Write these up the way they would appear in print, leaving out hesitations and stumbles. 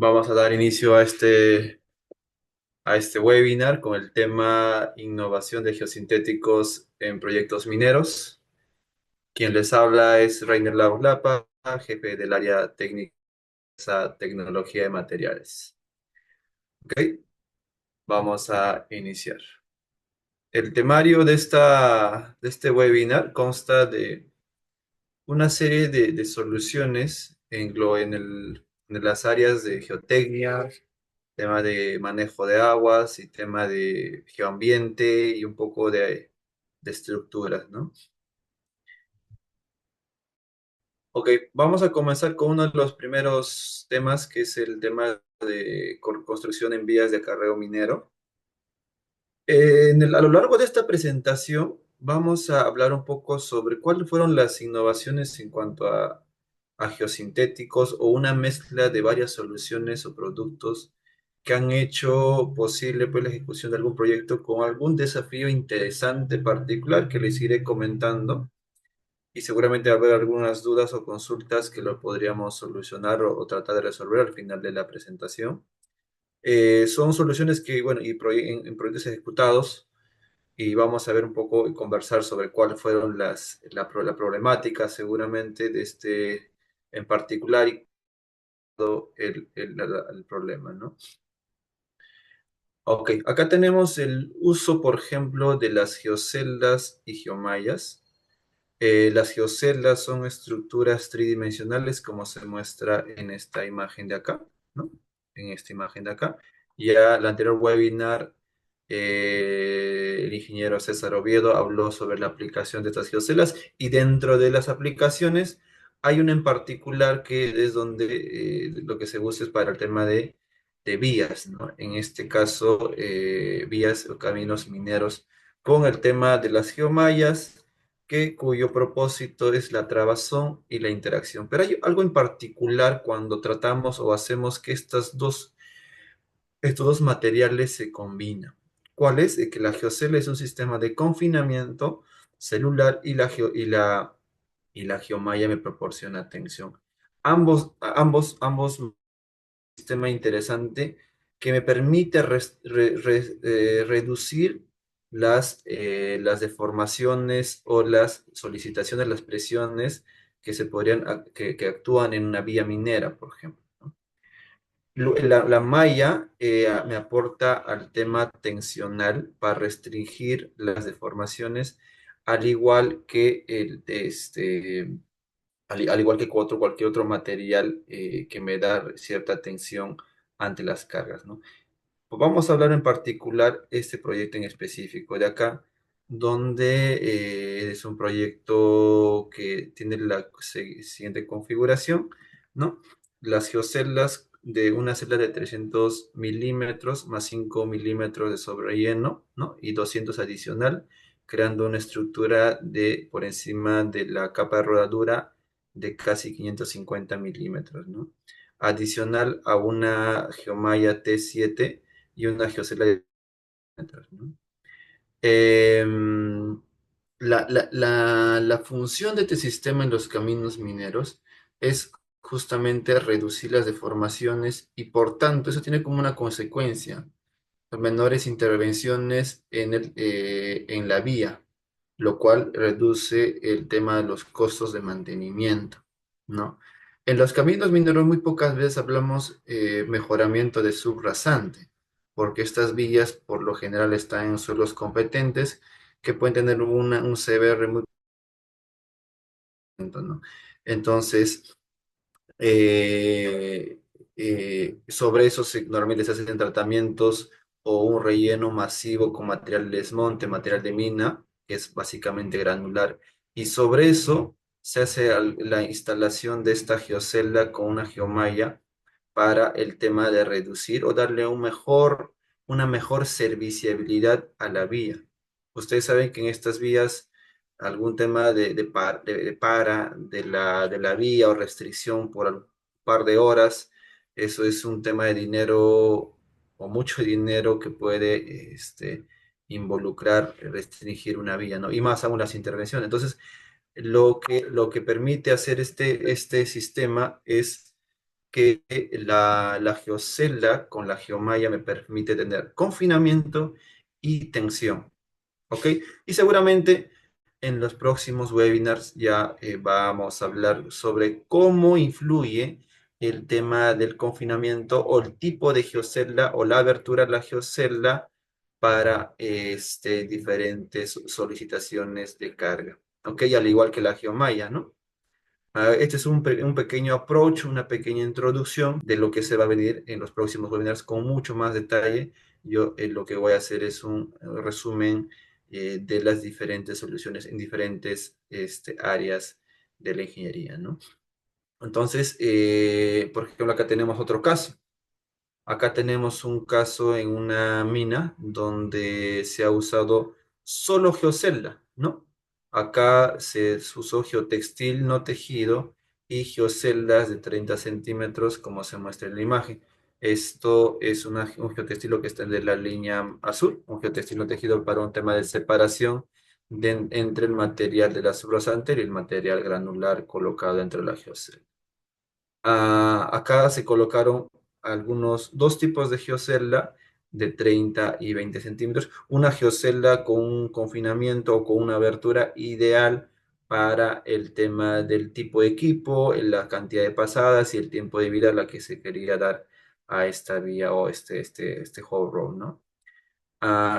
Vamos a dar inicio a este webinar con el tema Innovación de geosintéticos en proyectos mineros. Quien les habla es Reiner Lapa, jefe del área técnica tecnología de materiales. ¿Ok? Vamos a iniciar. El temario de este webinar consta de una serie de soluciones en las áreas de geotecnia, tema de manejo de aguas y tema de geoambiente y un poco de estructuras, ¿no? Ok, vamos a comenzar con uno de los primeros temas, que es el tema de construcción en vías de acarreo minero. A lo largo de esta presentación vamos a hablar un poco sobre cuáles fueron las innovaciones en cuanto a geosintéticos o una mezcla de varias soluciones o productos que han hecho posible, pues, la ejecución de algún proyecto con algún desafío interesante particular que les iré comentando, y seguramente va a haber algunas dudas o consultas que lo podríamos solucionar o tratar de resolver al final de la presentación. Son soluciones que, bueno, en proyectos ejecutados, y vamos a ver un poco y conversar sobre cuáles fueron la problemática seguramente de este en particular y todo el problema, ¿no? Ok, acá tenemos el uso, por ejemplo, de las geoceldas y geomallas. Las geoceldas son estructuras tridimensionales, como se muestra en esta imagen de acá, ¿no? En esta imagen de acá. Ya el anterior webinar, el ingeniero César Oviedo habló sobre la aplicación de estas geoceldas, y dentro de las aplicaciones hay una en particular que es donde lo que se usa es para el tema de vías, ¿no? En este caso, vías o caminos mineros con el tema de las geomallas, cuyo propósito es la trabazón y la interacción. Pero hay algo en particular cuando tratamos o hacemos que estos dos materiales se combinan. ¿Cuál es? Que la geocella es un sistema de confinamiento celular, y la geomalla me proporciona tensión. Ambos sistema interesante que me permite reducir las deformaciones o las solicitaciones, las presiones que actúan en una vía minera, por ejemplo, ¿no? La malla me aporta al tema tensional para restringir las deformaciones, al igual que al igual que cualquier otro material que me da cierta tensión ante las cargas, ¿no? Pues vamos a hablar en particular este proyecto en específico de acá, donde es un proyecto que tiene la siguiente configuración, ¿no? Las geoceldas de una celda de 300 milímetros más 5 milímetros de sobrelleno, ¿no? Y 200 adicional, creando una estructura por encima de la capa de rodadura de casi 550 milímetros, ¿no? Adicional a una geomalla T7 y una geocela de metros, ¿no? Em, la función de este sistema en los caminos mineros es justamente reducir las deformaciones, y por tanto eso tiene como una consecuencia menores intervenciones en la vía, lo cual reduce el tema de los costos de mantenimiento, ¿no? En los caminos mineros muy pocas veces hablamos mejoramiento de subrasante, porque estas vías por lo general están en suelos competentes que pueden tener un CBR muy alto, ¿no? Entonces, eh, sobre eso normalmente se hacen tratamientos o un relleno masivo con material de desmonte, material de mina, que es básicamente granular, y sobre eso se hace la instalación de esta geocelda con una geomalla para el tema de reducir o darle una mejor serviciabilidad a la vía. Ustedes saben que en estas vías algún tema de la vía o restricción por un par de horas, eso es un tema de dinero o mucho dinero que puede involucrar, restringir una vía, ¿no? Y más aún las intervenciones. Entonces, lo que permite hacer este sistema es que la geocelda con la geomalla me permite tener confinamiento y tensión. ¿Ok? Y seguramente en los próximos webinars ya vamos a hablar sobre cómo influye el tema del confinamiento o el tipo de geocelda o la abertura de la geocelda para diferentes solicitaciones de carga. ¿Ok? Al igual que la geomalla, ¿no? Este es un pequeño approach, una pequeña introducción de lo que se va a venir en los próximos webinars con mucho más detalle. Yo lo que voy a hacer es un resumen de las diferentes soluciones en diferentes áreas de la ingeniería, ¿no? Entonces, por ejemplo, acá tenemos otro caso. Acá tenemos un caso en una mina donde se ha usado solo geocelda, ¿no? Acá se usó geotextil no tejido y geoceldas de 30 centímetros, como se muestra en la imagen. Esto es un geotextil que está de la línea azul, un geotextil no tejido para un tema de separación entre el material de la subrasante y el material granular colocado dentro de la geocelda. Acá se colocaron dos tipos de geocelda de 30 y 20 centímetros. Una geocelda con un confinamiento o con una abertura ideal para el tema del tipo de equipo, la cantidad de pasadas y el tiempo de vida a la que se quería dar a esta vía o este hot roll, ¿no?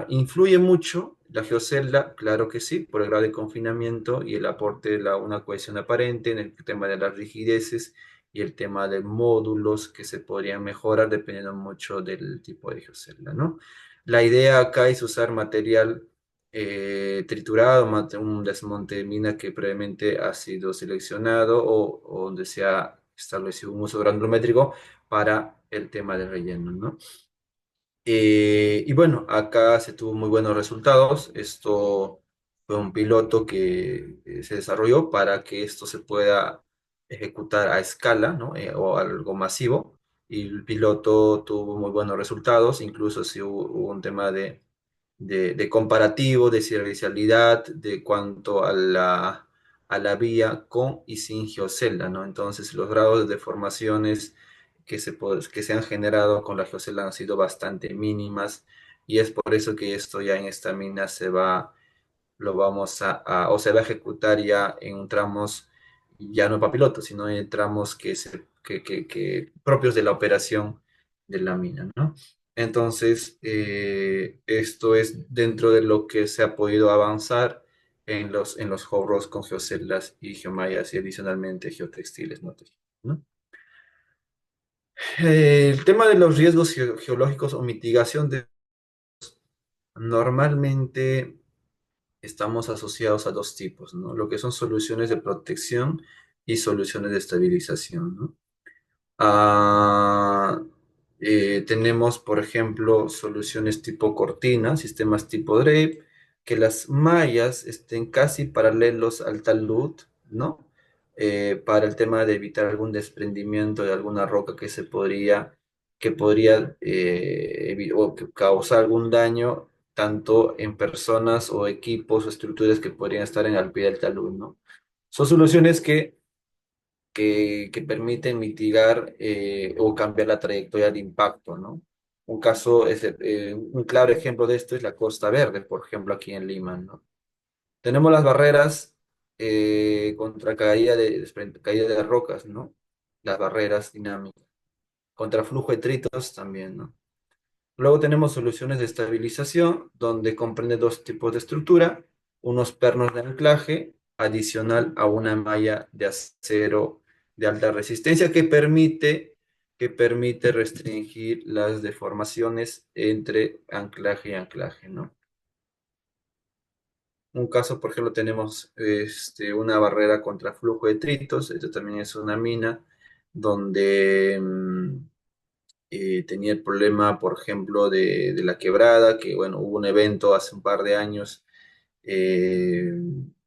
¿Influye mucho la geocelda? Claro que sí, por el grado de confinamiento y el aporte de una cohesión aparente en el tema de las rigideces y el tema de módulos que se podrían mejorar dependiendo mucho del tipo de geocelda, ¿no? La idea acá es usar material triturado, un desmonte de mina que previamente ha sido seleccionado o donde se ha establecido un uso granulométrico para el tema del relleno, ¿no? Y bueno, acá se tuvo muy buenos resultados. Esto fue un piloto que se desarrolló para que esto se pueda ejecutar a escala, ¿no? O algo masivo. Y el piloto tuvo muy buenos resultados. Incluso si hubo un tema de comparativo, de servicialidad, de cuanto a la vía con y sin geocelda, ¿no? Entonces, los grados de deformaciones que se han generado con la geocelda han sido bastante mínimas y es por eso que esto ya en esta mina lo vamos o se va a ejecutar ya en tramos, ya no para pilotos, sino en tramos que propios de la operación de la mina, ¿no? Entonces, esto es dentro de lo que se ha podido avanzar en los hot rods con geoceldas y geomallas y adicionalmente geotextiles, ¿no? ¿No? El tema de los riesgos geológicos o mitigación normalmente estamos asociados a dos tipos, ¿no? Lo que son soluciones de protección y soluciones de estabilización, ¿no? Ah, tenemos, por ejemplo, soluciones tipo cortina, sistemas tipo drape, que las mallas estén casi paralelos al talud, ¿no? Para el tema de evitar algún desprendimiento de alguna roca que podría o que causar algún daño tanto en personas o equipos o estructuras que podrían estar en al pie del talud, ¿no? Son soluciones que permiten mitigar o cambiar la trayectoria de impacto, ¿no? Un claro ejemplo de esto es la Costa Verde, por ejemplo, aquí en Lima, ¿no? Tenemos las barreras contra caída de rocas, ¿no? Las barreras dinámicas. Contra flujo de detritos también, ¿no? Luego tenemos soluciones de estabilización, donde comprende dos tipos de estructura, unos pernos de anclaje adicional a una malla de acero de alta resistencia que permite restringir las deformaciones entre anclaje y anclaje, ¿no? Un caso, por ejemplo, tenemos una barrera contra flujo de detritos, esto también es una mina donde tenía el problema, por ejemplo, de la quebrada, que bueno, hubo un evento hace un par de años eh,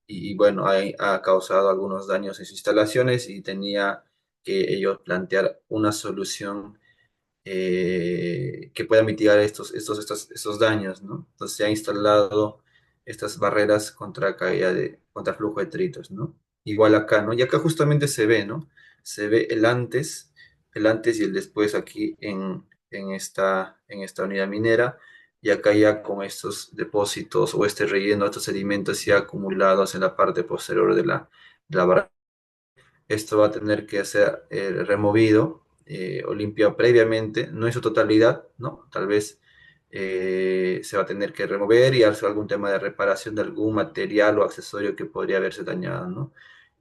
y bueno, ha causado algunos daños en sus instalaciones y tenía que ellos plantear una solución que pueda mitigar estos daños, ¿no? Entonces se ha instalado estas barreras contra contra flujo de detritos, ¿no? Igual acá, ¿no? Y acá justamente se ve, ¿no? Se ve el antes y el después aquí en esta unidad minera. Y acá ya con estos depósitos o este relleno, estos sedimentos ya acumulados en la parte posterior de la barra, esto va a tener que ser removido o limpiado previamente, no en su totalidad, ¿no? Tal vez se va a tener que remover y hacer algún tema de reparación de algún material o accesorio que podría haberse dañado, ¿no?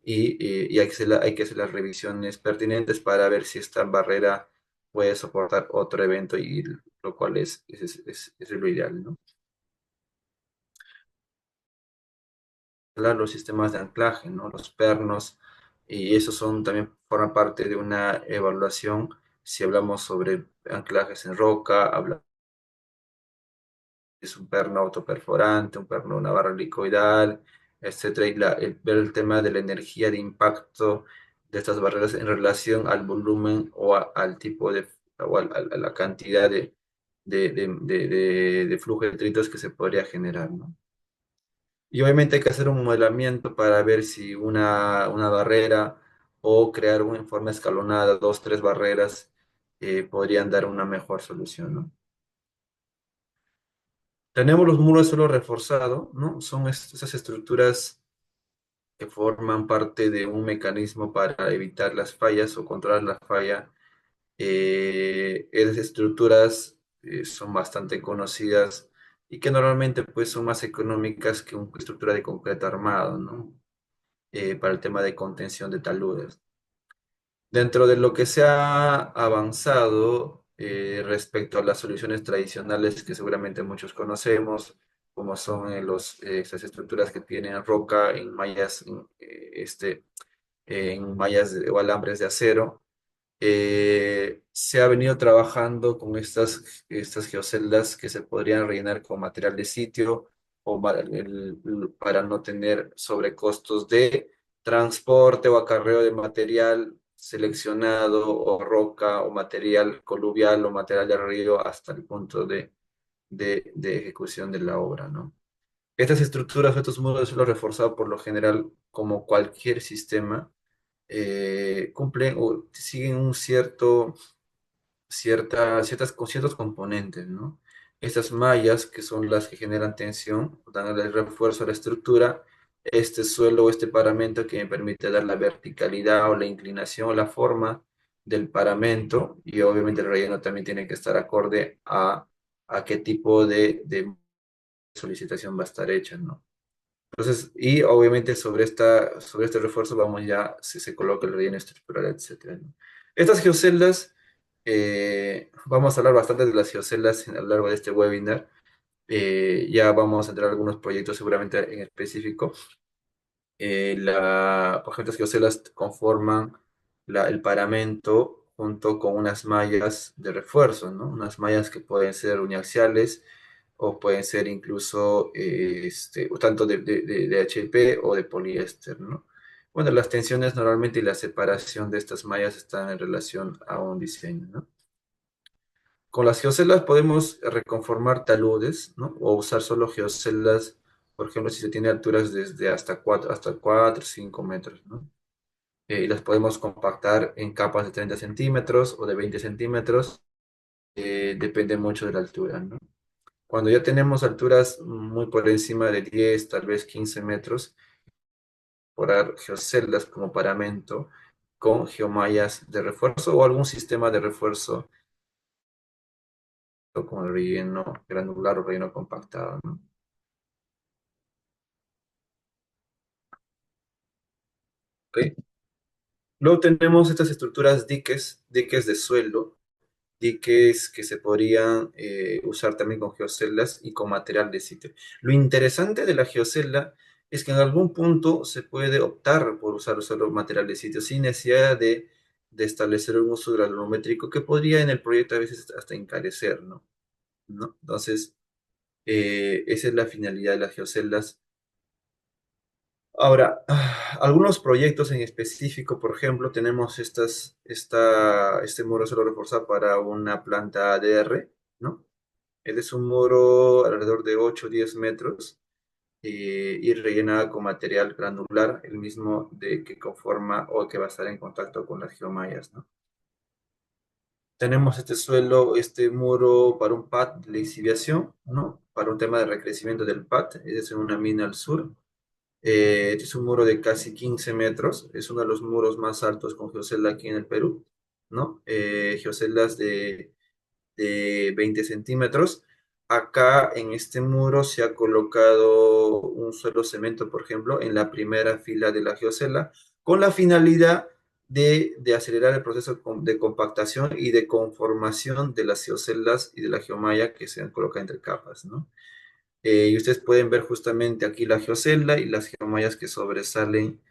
Y hay que hacer las revisiones pertinentes para ver si esta barrera puede soportar otro evento, y lo cual es lo ideal, ¿no? Los sistemas de anclaje, ¿no? Los pernos, y esos son también forman parte de una evaluación. Si hablamos sobre anclajes en roca, habla es un perno autoperforante, un perno, una barra helicoidal, etcétera, y ver el tema de la energía de impacto de estas barreras en relación al volumen o al tipo de, o a la cantidad de flujo de detritos que se podría generar, ¿no? Y obviamente hay que hacer un modelamiento para ver si una barrera o crear una en forma escalonada, dos, tres barreras, podrían dar una mejor solución, ¿no? Tenemos los muros de suelo reforzado, ¿no? Son esas estructuras que forman parte de un mecanismo para evitar las fallas o controlar la falla. Esas estructuras son bastante conocidas y que normalmente pues son más económicas que una estructura de concreto armado, ¿no? Para el tema de contención de taludes. Dentro de lo que se ha avanzado respecto a las soluciones tradicionales que seguramente muchos conocemos, como son estas estructuras que tienen roca en mallas, en mallas o alambres de acero, se ha venido trabajando con estas geoceldas que se podrían rellenar con material de sitio o para no tener sobrecostos de transporte o acarreo de material seleccionado o roca o material coluvial o material de río hasta el punto de ejecución de la obra, ¿no? Estas estructuras, estos muros de suelo reforzado por lo general, como cualquier sistema, cumplen o siguen con ciertos componentes, ¿no? Estas mallas, que son las que generan tensión, dan el refuerzo a la estructura, este suelo o este paramento que me permite dar la verticalidad o la inclinación o la forma del paramento, y obviamente el relleno también tiene que estar acorde a qué tipo de solicitación va a estar hecha, ¿no? Entonces, y obviamente sobre este refuerzo vamos ya, si se coloca el relleno estructural, etcétera, ¿no? Estas geoceldas, vamos a hablar bastante de las geoceldas a lo largo de este webinar. Ya vamos a entrar a algunos proyectos seguramente en específico. Por ejemplo, las geocelas conforman el paramento junto con unas mallas de refuerzo, ¿no? Unas mallas que pueden ser uniaxiales o pueden ser incluso tanto de HP o de poliéster, ¿no? Bueno, las tensiones normalmente y la separación de estas mallas están en relación a un diseño, ¿no? Con las geocelas podemos reconformar taludes, ¿no? O usar solo geocelas, por ejemplo, si se tiene alturas desde hasta 4 5 metros, ¿no? Y las podemos compactar en capas de 30 centímetros o de 20 centímetros, depende mucho de la altura, ¿no? Cuando ya tenemos alturas muy por encima de 10 tal vez 15 metros, por geoceldas como paramento con geomallas de refuerzo o algún sistema de refuerzo como el relleno granular o relleno compactado, ¿no? ¿Ok? Luego tenemos estas estructuras diques de suelo, diques que se podrían usar también con geoceldas y con material de sitio. Lo interesante de la geocelda es que en algún punto se puede optar por usar solo material de sitio sin necesidad de establecer un uso granulométrico que podría en el proyecto a veces hasta encarecer, ¿no? ¿No? Entonces, esa es la finalidad de las geoceldas. Ahora, algunos proyectos en específico, por ejemplo, tenemos este muro solo reforzado para una planta ADR, ¿no? Es un muro alrededor de 8 o 10 metros, y rellenada con material granular, el mismo que conforma o que va a estar en contacto con las geomallas, ¿no? Tenemos este suelo, este muro para un pad de lixiviación, ¿no? Para un tema de recrecimiento del pad, es en una mina al sur. Este es un muro de casi 15 metros, es uno de los muros más altos con geocelda aquí en el Perú, ¿no? Geoceldas de 20 centímetros. Acá en este muro se ha colocado un suelo cemento, por ejemplo, en la primera fila de la geocela, con la finalidad de acelerar el proceso de compactación y de conformación de las geoceldas y de la geomalla que se han colocado entre capas, ¿no? Y ustedes pueden ver justamente aquí la geocelda y las geomallas que sobresalen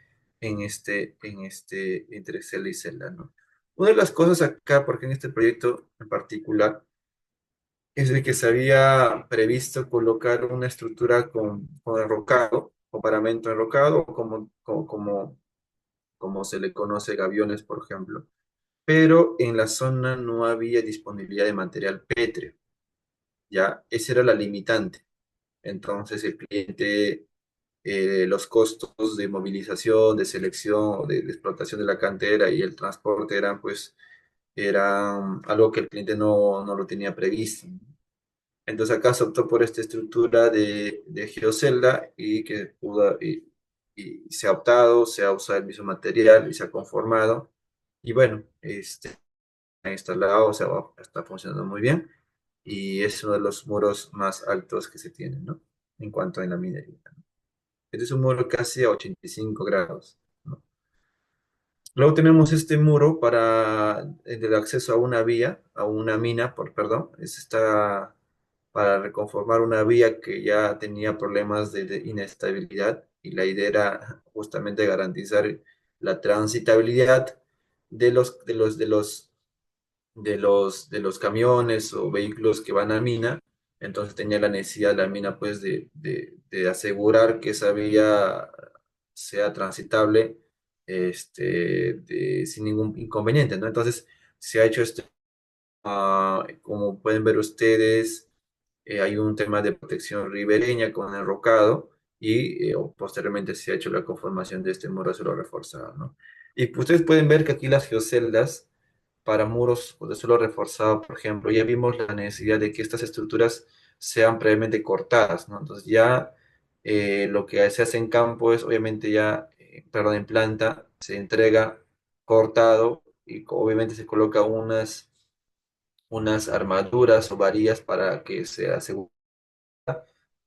entre celda y celda, ¿no? Una de las cosas acá, porque en este proyecto en particular, es de que se había previsto colocar una estructura con enrocado, o paramento enrocado, como se le conoce gaviones, por ejemplo. Pero en la zona no había disponibilidad de material pétreo, ¿ya? Esa era la limitante. Entonces el cliente, los costos de movilización, de selección, de explotación de la cantera y el transporte eran, pues, eran algo que el cliente no lo tenía previsto. Entonces acá se optó por esta estructura de geocelda y se ha optado, se ha usado el mismo material y se ha conformado. Y bueno, ha instalado, o sea, está funcionando muy bien y es uno de los muros más altos que se tienen, ¿no? En cuanto a la minería. Este es un muro casi a 85 grados, ¿no? Luego tenemos este muro para el acceso a una vía, a una mina, perdón, está para reconformar una vía que ya tenía problemas de inestabilidad y la idea era justamente garantizar la transitabilidad de los camiones o vehículos que van a mina. Entonces tenía la necesidad la mina pues de asegurar que esa vía sea transitable sin ningún inconveniente, ¿no? Entonces se ha hecho esto, como pueden ver ustedes, hay un tema de protección ribereña con enrocado y posteriormente se ha hecho la conformación de este muro de suelo reforzado, ¿no? Y pues, ustedes pueden ver que aquí las geoceldas para muros de suelo reforzado, por ejemplo, ya vimos la necesidad de que estas estructuras sean previamente cortadas, ¿no? Entonces ya lo que se hace en campo es obviamente ya, perdón, en planta, se entrega cortado y obviamente se coloca unas armaduras o varillas para que se asegure.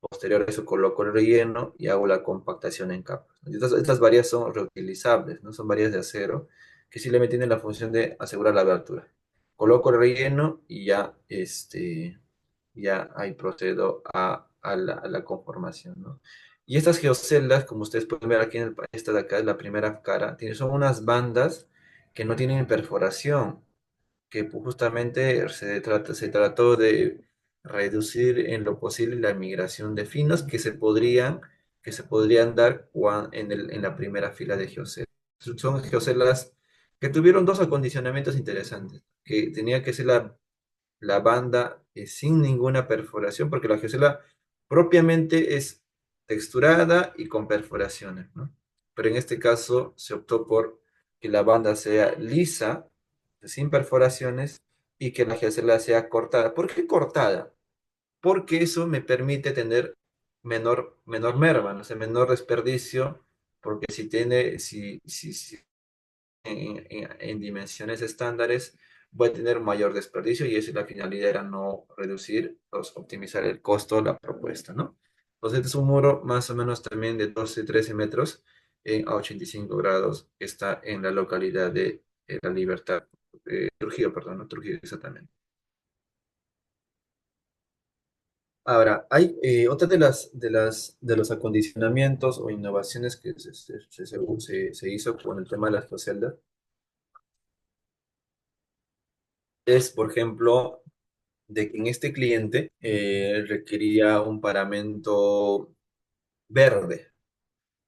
Posterior a eso coloco el relleno y hago la compactación en capas. Estas varillas son reutilizables, no son varillas de acero, que simplemente tienen la función de asegurar la abertura. Coloco el relleno y ya ahí procedo a la conformación, ¿no? Y estas geoceldas, como ustedes pueden ver aquí esta de acá es la primera cara, son unas bandas que no tienen perforación, que pues, justamente se trató de reducir en lo posible la migración de finos que se podrían dar en la primera fila de geocelas. Son geocelas que tuvieron dos acondicionamientos interesantes, que tenía que ser la banda sin ninguna perforación, porque la geocela propiamente es texturada y con perforaciones, ¿no? Pero en este caso se optó por que la banda sea lisa, sin perforaciones, y que la geocela sea cortada. ¿Por qué cortada? Porque eso me permite tener menor merma, ¿no? O sea, menor desperdicio, porque si en dimensiones estándares voy a tener mayor desperdicio y esa es la finalidad, era no reducir, pues, optimizar el costo de la propuesta, ¿no? Entonces, este es un muro más o menos también de 12-13 metros a 85 grados, que está en la localidad de La Libertad, Trujillo, perdón, no Trujillo exactamente. Ahora, hay otra de los acondicionamientos o innovaciones que se hizo con el tema de las geoceldas es, por ejemplo, de que en este cliente requería un paramento verde.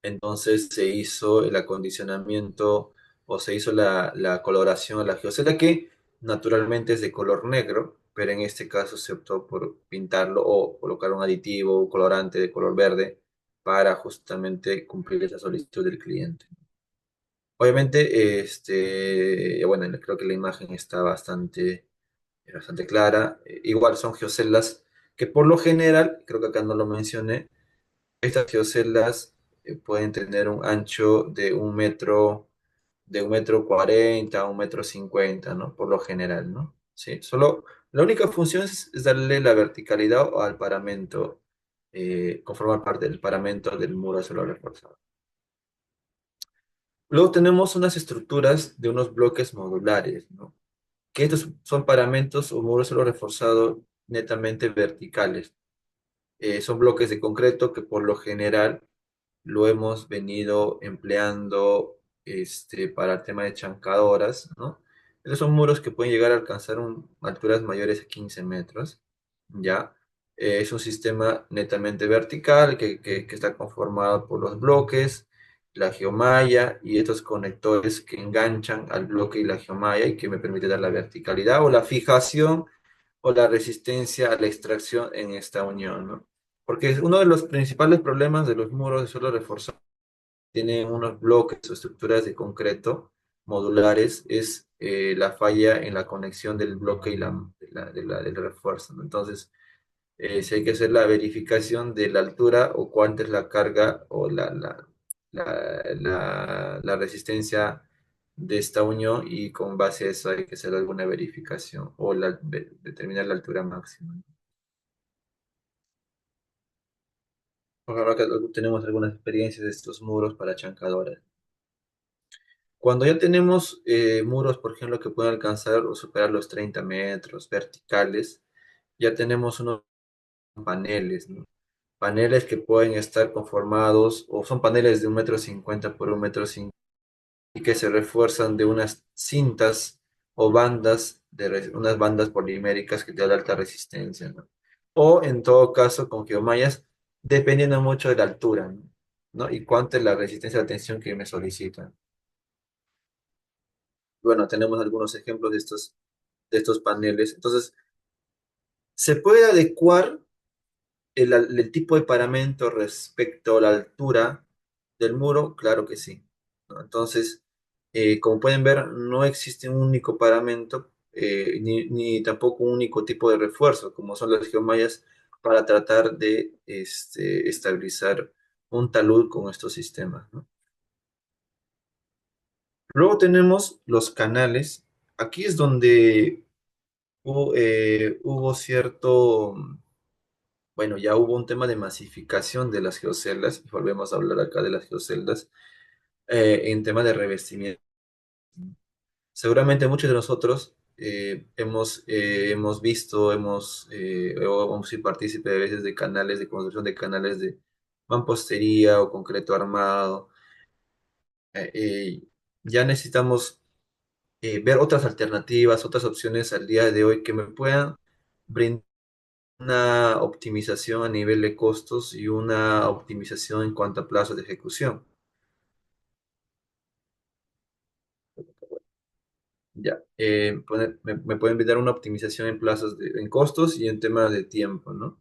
Entonces se hizo el acondicionamiento o se hizo la coloración a la geocelda que naturalmente es de color negro, pero en este caso se optó por pintarlo o colocar un aditivo, un colorante de color verde para justamente cumplir esa solicitud del cliente. Obviamente, bueno, creo que la imagen está bastante bastante clara. Igual son geoceldas que por lo general, creo que acá no lo mencioné, estas geoceldas pueden tener un ancho de 1,40 m, 1,50 m, ¿no? Por lo general, ¿no? Sí, solo la única función es darle la verticalidad al paramento, conformar parte del paramento del muro de suelo reforzado. Luego tenemos unas estructuras de unos bloques modulares, ¿no? Que estos son paramentos o muros de suelo reforzado netamente verticales. Son bloques de concreto que por lo general lo hemos venido empleando para el tema de chancadoras, ¿no? Estos son muros que pueden llegar a alcanzar alturas mayores a 15 metros, ¿ya? Es un sistema netamente vertical que está conformado por los bloques, la geomalla y estos conectores que enganchan al bloque y la geomalla y que me permite dar la verticalidad o la fijación o la resistencia a la extracción en esta unión, ¿no? Porque uno de los principales problemas de los muros de suelo reforzado tienen unos bloques o estructuras de concreto modulares, es la falla en la conexión del bloque y del refuerzo, ¿no? Entonces, si hay que hacer la verificación de la altura o cuánta es la carga o la resistencia de esta unión y con base a eso hay que hacer alguna verificación o determinar la altura máxima. Por ahora que tenemos algunas experiencias de estos muros para chancadoras. Cuando ya tenemos muros, por ejemplo, que pueden alcanzar o superar los 30 metros verticales, ya tenemos unos paneles, ¿no? Paneles que pueden estar conformados, o son paneles de 1,50 m por 1,50 m y que se refuerzan de unas cintas o bandas, unas bandas poliméricas que te dan alta resistencia, ¿no? O en todo caso con geomallas, dependiendo mucho de la altura, ¿no? ¿No? Y cuánto es la resistencia a la tensión que me solicitan. Bueno, tenemos algunos ejemplos de estos paneles. Entonces, ¿se puede adecuar el tipo de paramento respecto a la altura del muro? Claro que sí, ¿no? Entonces, como pueden ver, no existe un único paramento, ni tampoco un único tipo de refuerzo, como son las geomallas, para tratar de estabilizar un talud con estos sistemas, ¿no? Luego tenemos los canales. Aquí es donde hubo cierto, bueno, ya hubo un tema de masificación de las geoceldas, y volvemos a hablar acá de las geoceldas, en tema de revestimiento. Seguramente muchos de nosotros hemos visto, o hemos sido partícipes de veces de canales, de construcción de canales de mampostería o concreto armado. Eh, eh, ya necesitamos ver otras alternativas, otras opciones al día de hoy que me puedan brindar una optimización a nivel de costos y una optimización en cuanto a plazos de ejecución. Ya, me pueden brindar una optimización en plazos en costos y en temas de tiempo, ¿no?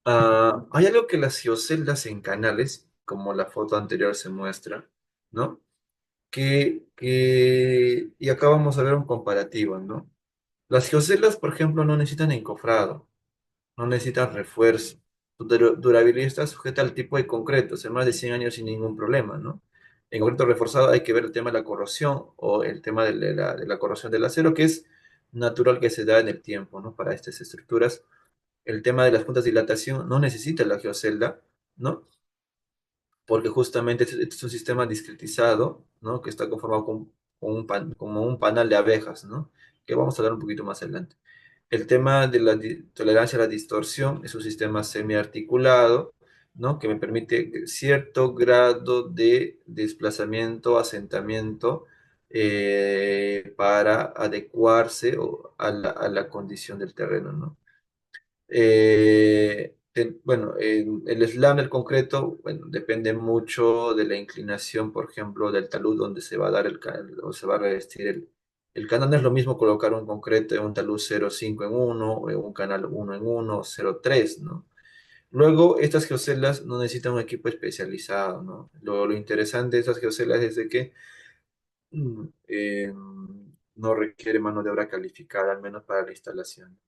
Hay algo que las geoceldas en canales, como la foto anterior se muestra, ¿no? Y acá vamos a ver un comparativo, ¿no? Las geoceldas, por ejemplo, no necesitan encofrado, no necesitan refuerzo. Su durabilidad está sujeta al tipo de concreto, hace más de 100 años sin ningún problema, ¿no? En concreto reforzado hay que ver el tema de la corrosión o el tema de la corrosión del acero, que es natural que se da en el tiempo, ¿no? Para estas estructuras. El tema de las puntas de dilatación no necesita la geocelda, ¿no? Porque justamente este es un sistema discretizado, ¿no? Que está conformado como un panal de abejas, ¿no? Que vamos a hablar un poquito más adelante. El tema de la tolerancia a la distorsión es un sistema semiarticulado, ¿no? Que me permite cierto grado de desplazamiento, asentamiento, para adecuarse a la condición del terreno, ¿no? Bueno, el slam del concreto, bueno, depende mucho de la inclinación, por ejemplo, del talud donde se va a dar o se va a revestir el canal. No es lo mismo colocar un concreto en un talud 0,5 en uno, o en un canal 1 en uno, 0,3, ¿no? Luego, estas geocelas no necesitan un equipo especializado, ¿no? Lo interesante de estas geocelas es de que mm, eh, no requiere mano de obra calificada, al menos para la instalación.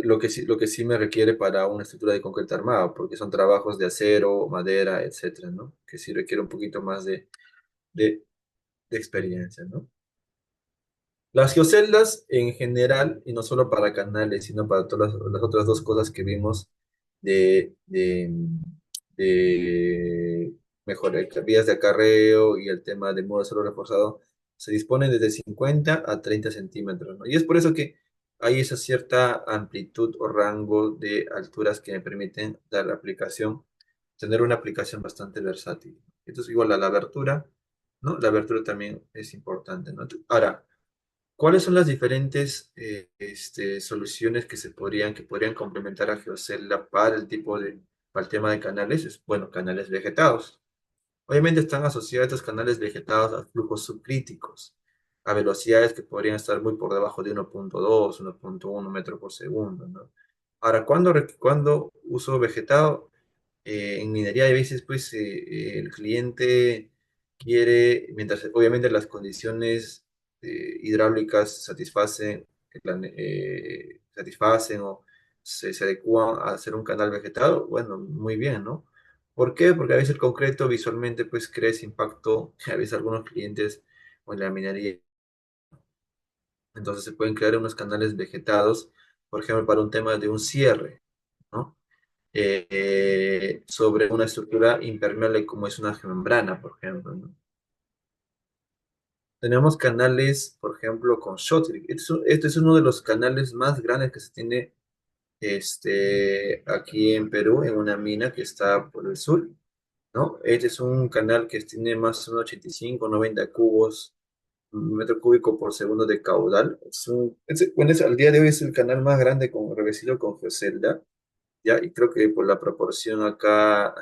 Lo que sí me requiere para una estructura de concreto armado, porque son trabajos de acero, madera, etcétera, ¿no? Que sí requiere un poquito más de, de experiencia, ¿no? Las geoceldas en general, y no solo para canales, sino para todas las otras dos cosas que vimos de, de, de vías de acarreo y el tema de muro de suelo reforzado, se disponen desde 50 a 30 centímetros, ¿no? Y es por eso que hay esa cierta amplitud o rango de alturas que me permiten dar la aplicación, tener una aplicación bastante versátil. Entonces, igual a la abertura, ¿no? La abertura también es importante, ¿no? Ahora, ¿cuáles son las diferentes soluciones que podrían complementar a GeoCelda para para el tema de canales? Bueno, canales vegetados. Obviamente están asociados estos canales vegetados a flujos subcríticos, a velocidades que podrían estar muy por debajo de 1.2, 1.1 metro por segundo, ¿no? Ahora, ¿cuándo uso vegetado? En minería a veces pues el cliente quiere, mientras obviamente las condiciones hidráulicas satisfacen o se adecúan a hacer un canal vegetado, bueno, muy bien, ¿no? ¿Por qué? Porque a veces el concreto visualmente pues crea ese impacto, a veces algunos clientes o en la minería, entonces se pueden crear unos canales vegetados, por ejemplo, para un tema de un cierre, ¿no? Sobre una estructura impermeable como es una membrana, por ejemplo, ¿no? Tenemos canales, por ejemplo, con Shotcrete. Este es uno de los canales más grandes que se tiene aquí en Perú, en una mina que está por el sur, ¿no? Este es un canal que tiene más o menos 85, 90 cubos, un metro cúbico por segundo de caudal. Bueno, al día de hoy es el canal más grande revestido con geocelda. ¿Ya? Y creo que por la proporción acá,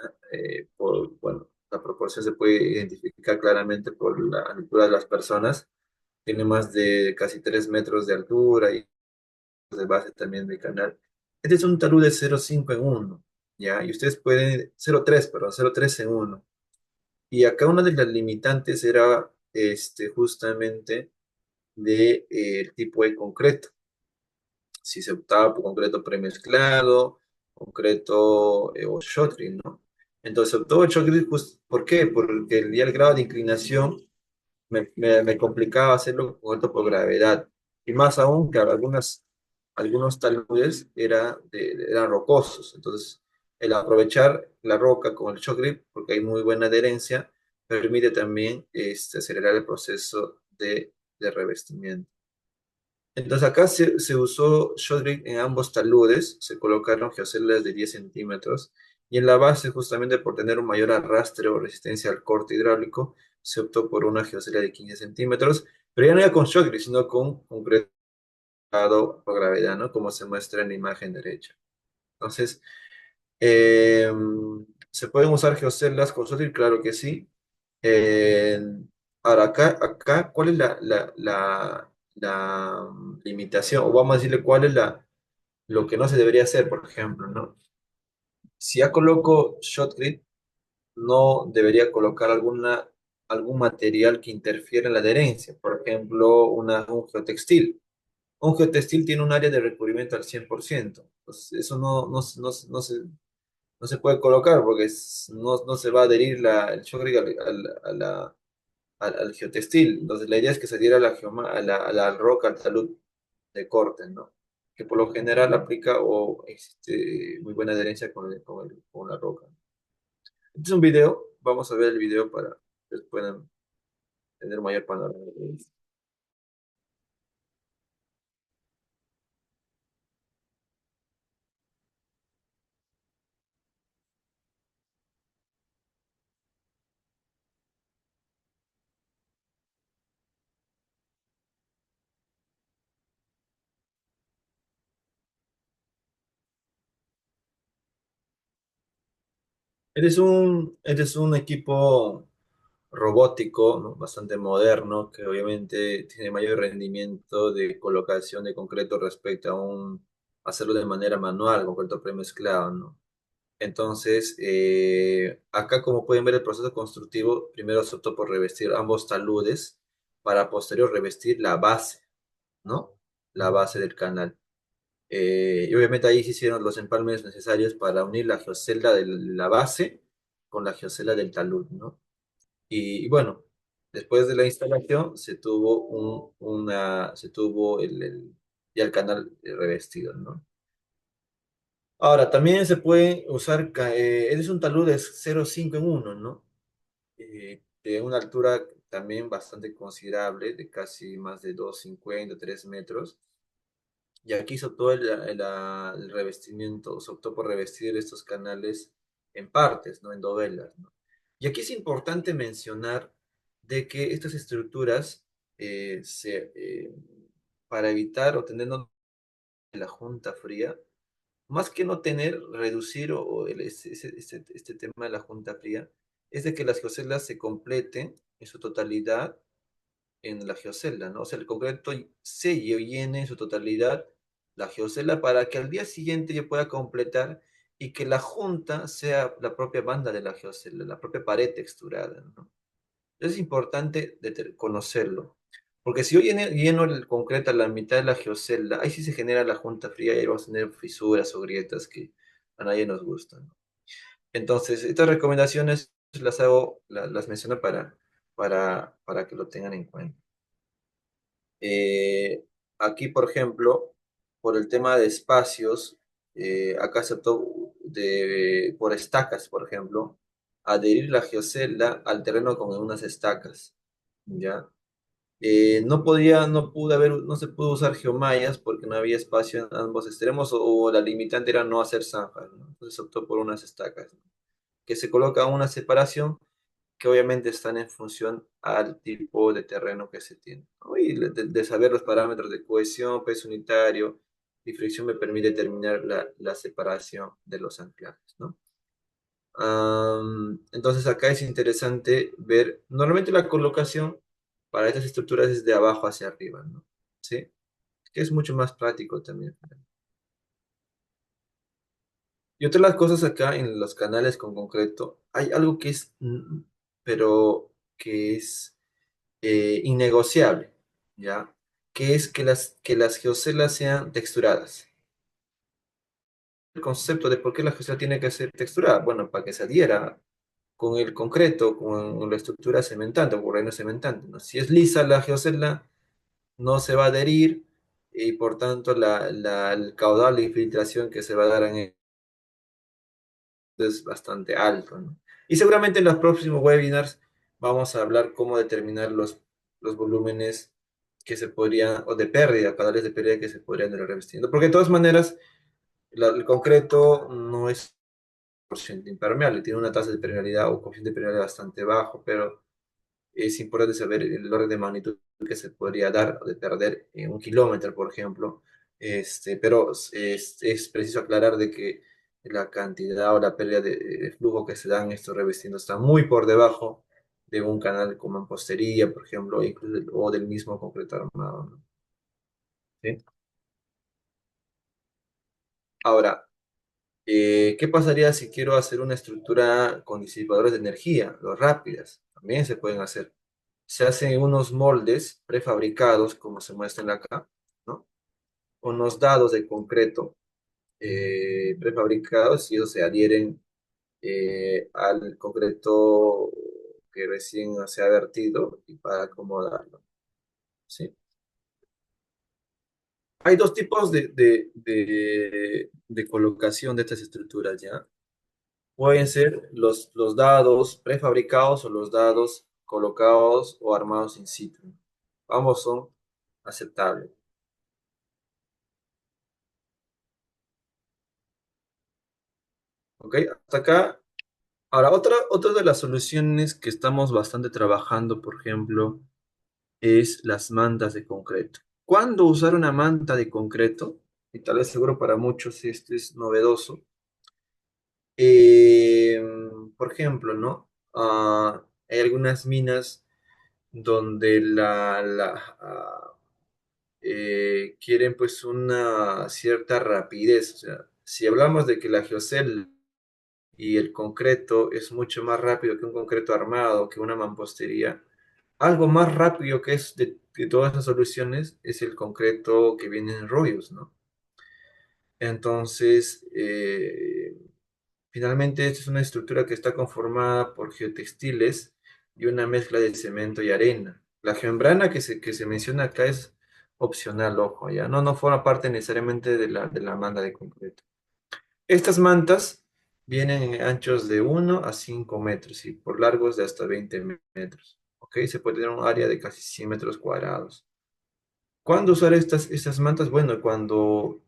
bueno, la proporción se puede identificar claramente por la altura de las personas. Tiene más de casi 3 metros de altura y de base también del canal. Este es un talud de 0,5 en uno, ¿ya? Y ustedes pueden, 0,3, perdón, 0,3 en uno. Y acá una de las limitantes era justamente de, el tipo de concreto, si se optaba por concreto premezclado, concreto o shotcrete, ¿no? Entonces, se optó por shotcrete, ¿por qué? Porque el grado de inclinación me complicaba hacerlo con concreto por gravedad. Y más aún que algunos taludes eran rocosos. Entonces, el aprovechar la roca con el shotcrete, porque hay muy buena adherencia, permite también acelerar el proceso de revestimiento. Entonces acá se usó shotcrete en ambos taludes, se colocaron geoceldas de 10 centímetros y en la base, justamente por tener un mayor arrastre o resistencia al corte hidráulico, se optó por una geocelda de 15 centímetros, pero ya no era con shotcrete, sino con concreto por gravedad, ¿no? Como se muestra en la imagen derecha. Entonces, eh, ¿se pueden usar geoceldas con shotcrete? Claro que sí. Eh, Ahora, ¿cuál es la limitación? O vamos a decirle cuál es lo que no se debería hacer, por ejemplo, ¿no? Si ya coloco shotcrete, no debería colocar algún material que interfiera en la adherencia, por ejemplo, un geotextil. Un geotextil tiene un área de recubrimiento al 100%. Pues eso no se puede colocar porque no se va a adherir el shotcrete al geotextil. Entonces, la idea es que se diera a la roca, al talud de corte, ¿no? Que por lo general aplica o existe muy buena adherencia con la roca. Este es un video, vamos a ver el video para que ustedes puedan tener mayor panorama. Este es un equipo robótico, ¿no? Bastante moderno, que obviamente tiene mayor rendimiento de colocación de concreto respecto hacerlo de manera manual, concreto premezclado, ¿no? Entonces, acá como pueden ver el proceso constructivo, primero se optó por revestir ambos taludes para posterior revestir la base, ¿no? La base del canal. Y obviamente ahí se hicieron los empalmes necesarios para unir la geocelda de la base con la geocelda del talud, ¿no? Y bueno, después de la instalación se tuvo se tuvo ya el canal revestido, ¿no? Ahora, también se puede usar, es un talud de 0,5 en uno, ¿no? De una altura también bastante considerable, de casi más de 2,50, 3 metros. Y aquí se optó el revestimiento, se optó por revestir estos canales en partes, ¿no? En dovelas, ¿no? Y aquí es importante mencionar de que estas estructuras, para evitar o tener la junta fría, más que no tener, reducir este tema de la junta fría, es de que las geocelas se completen en su totalidad en la geocelda, ¿no? O sea, el concreto selle o llene en su totalidad la geocelda para que al día siguiente yo pueda completar y que la junta sea la propia banda de la geocelda, la propia pared texturada, ¿no? Es importante conocerlo, porque si yo lleno el concreto a la mitad de la geocelda, ahí sí se genera la junta fría y ahí vamos a tener fisuras o grietas que a nadie nos gustan, ¿no? Entonces, estas recomendaciones las hago, las menciono para que lo tengan en cuenta. Eh, Aquí, por ejemplo, por el tema de espacios, acá se optó por estacas, por ejemplo, adherir la geocelda al terreno con unas estacas, ¿ya? No se pudo usar geomallas porque no había espacio en ambos extremos o la limitante era no hacer zanjas, ¿no? Entonces se optó por unas estacas, ¿no? Que se coloca una separación que obviamente están en función al tipo de terreno que se tiene, ¿no? Y de saber los parámetros de cohesión, peso unitario y fricción me permite determinar la separación de los anclajes, ¿no? Entonces acá es interesante ver, normalmente la colocación para estas estructuras es de abajo hacia arriba, ¿no? ¿Sí? Que es mucho más práctico también. Y otra de las cosas acá en los canales con concreto, hay algo que es, pero que es innegociable, ¿ya? Que es que las geocelas sean texturadas. El concepto de por qué la geocela tiene que ser texturada, bueno, para que se adhiera con el concreto, con la estructura cementante o relleno cementante, ¿no? Si es lisa la geocela, no se va a adherir y por tanto el caudal de infiltración que se va a dar en él es bastante alto, ¿no? Y seguramente en los próximos webinars vamos a hablar cómo determinar los volúmenes que se podrían, o de pérdida, caudales de pérdida que se podrían ir revestiendo. Porque de todas maneras, el concreto no es 100% impermeable, tiene una tasa de permeabilidad o coeficiente de permeabilidad bastante bajo, pero es importante saber el orden de magnitud que se podría dar de perder en 1 kilómetro, por ejemplo. Pero es preciso aclarar de que la cantidad o la pérdida de flujo que se dan estos revestidos está muy por debajo de un canal con mampostería, por ejemplo, incluso, o del mismo concreto armado, ¿no? ¿Sí? Ahora, ¿qué pasaría si quiero hacer una estructura con disipadores de energía, los rápidas? También se pueden hacer. Se hacen unos moldes prefabricados, como se muestran acá, ¿no? Unos dados de concreto prefabricados y ellos se adhieren al concreto que recién se ha vertido y para acomodarlo, ¿sí? Hay dos tipos de colocación de estas estructuras, ¿ya? Pueden ser los dados prefabricados o los dados colocados o armados in situ. Ambos son aceptables. ¿Ok? Hasta acá. Ahora, otra de las soluciones que estamos bastante trabajando, por ejemplo, es las mantas de concreto. ¿Cuándo usar una manta de concreto? Y tal vez seguro para muchos esto es novedoso. Eh, por ejemplo, ¿no? Hay algunas minas donde quieren pues una cierta rapidez. O sea, si hablamos de que la geocel y el concreto es mucho más rápido que un concreto armado, que una mampostería, Algo más rápido que es de todas esas soluciones es el concreto que viene en rollos, ¿no? Entonces, finalmente, esta es una estructura que está conformada por geotextiles y una mezcla de cemento y arena. La geomembrana que se menciona acá es opcional, ojo, ya no forma parte necesariamente de la manta de concreto. Estas mantas vienen en anchos de 1 a 5 metros y por largos de hasta 20 metros. ¿Ok? Se puede tener un área de casi 100 metros cuadrados. ¿Cuándo usar estas mantas? Bueno, cuando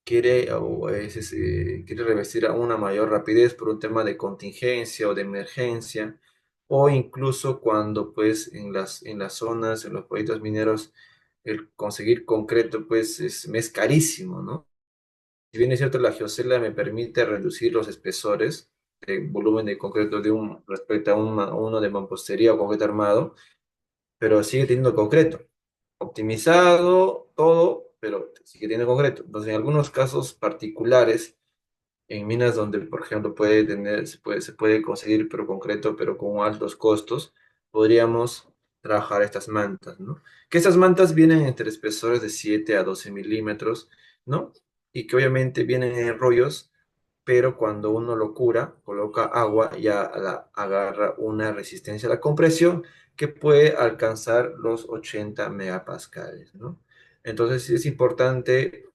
quiere o a veces quiere revestir a una mayor rapidez por un tema de contingencia o de emergencia, o incluso cuando pues en las zonas, en los proyectos mineros, el conseguir concreto pues me es carísimo, ¿no? Si bien es cierto, la geocela me permite reducir los espesores de volumen de concreto de un respecto a, a uno de mampostería o concreto armado, pero sigue teniendo concreto optimizado, todo, pero sigue teniendo concreto. Entonces, en algunos casos particulares, en minas donde, por ejemplo, se puede conseguir pero concreto, pero con altos costos, podríamos trabajar estas mantas, ¿no? Que estas mantas vienen entre espesores de 7 a 12 milímetros, ¿no? Y que obviamente vienen en rollos, pero cuando uno lo cura, coloca agua, ya agarra una resistencia a la compresión que puede alcanzar los 80 megapascales, ¿no? Entonces sí es importante,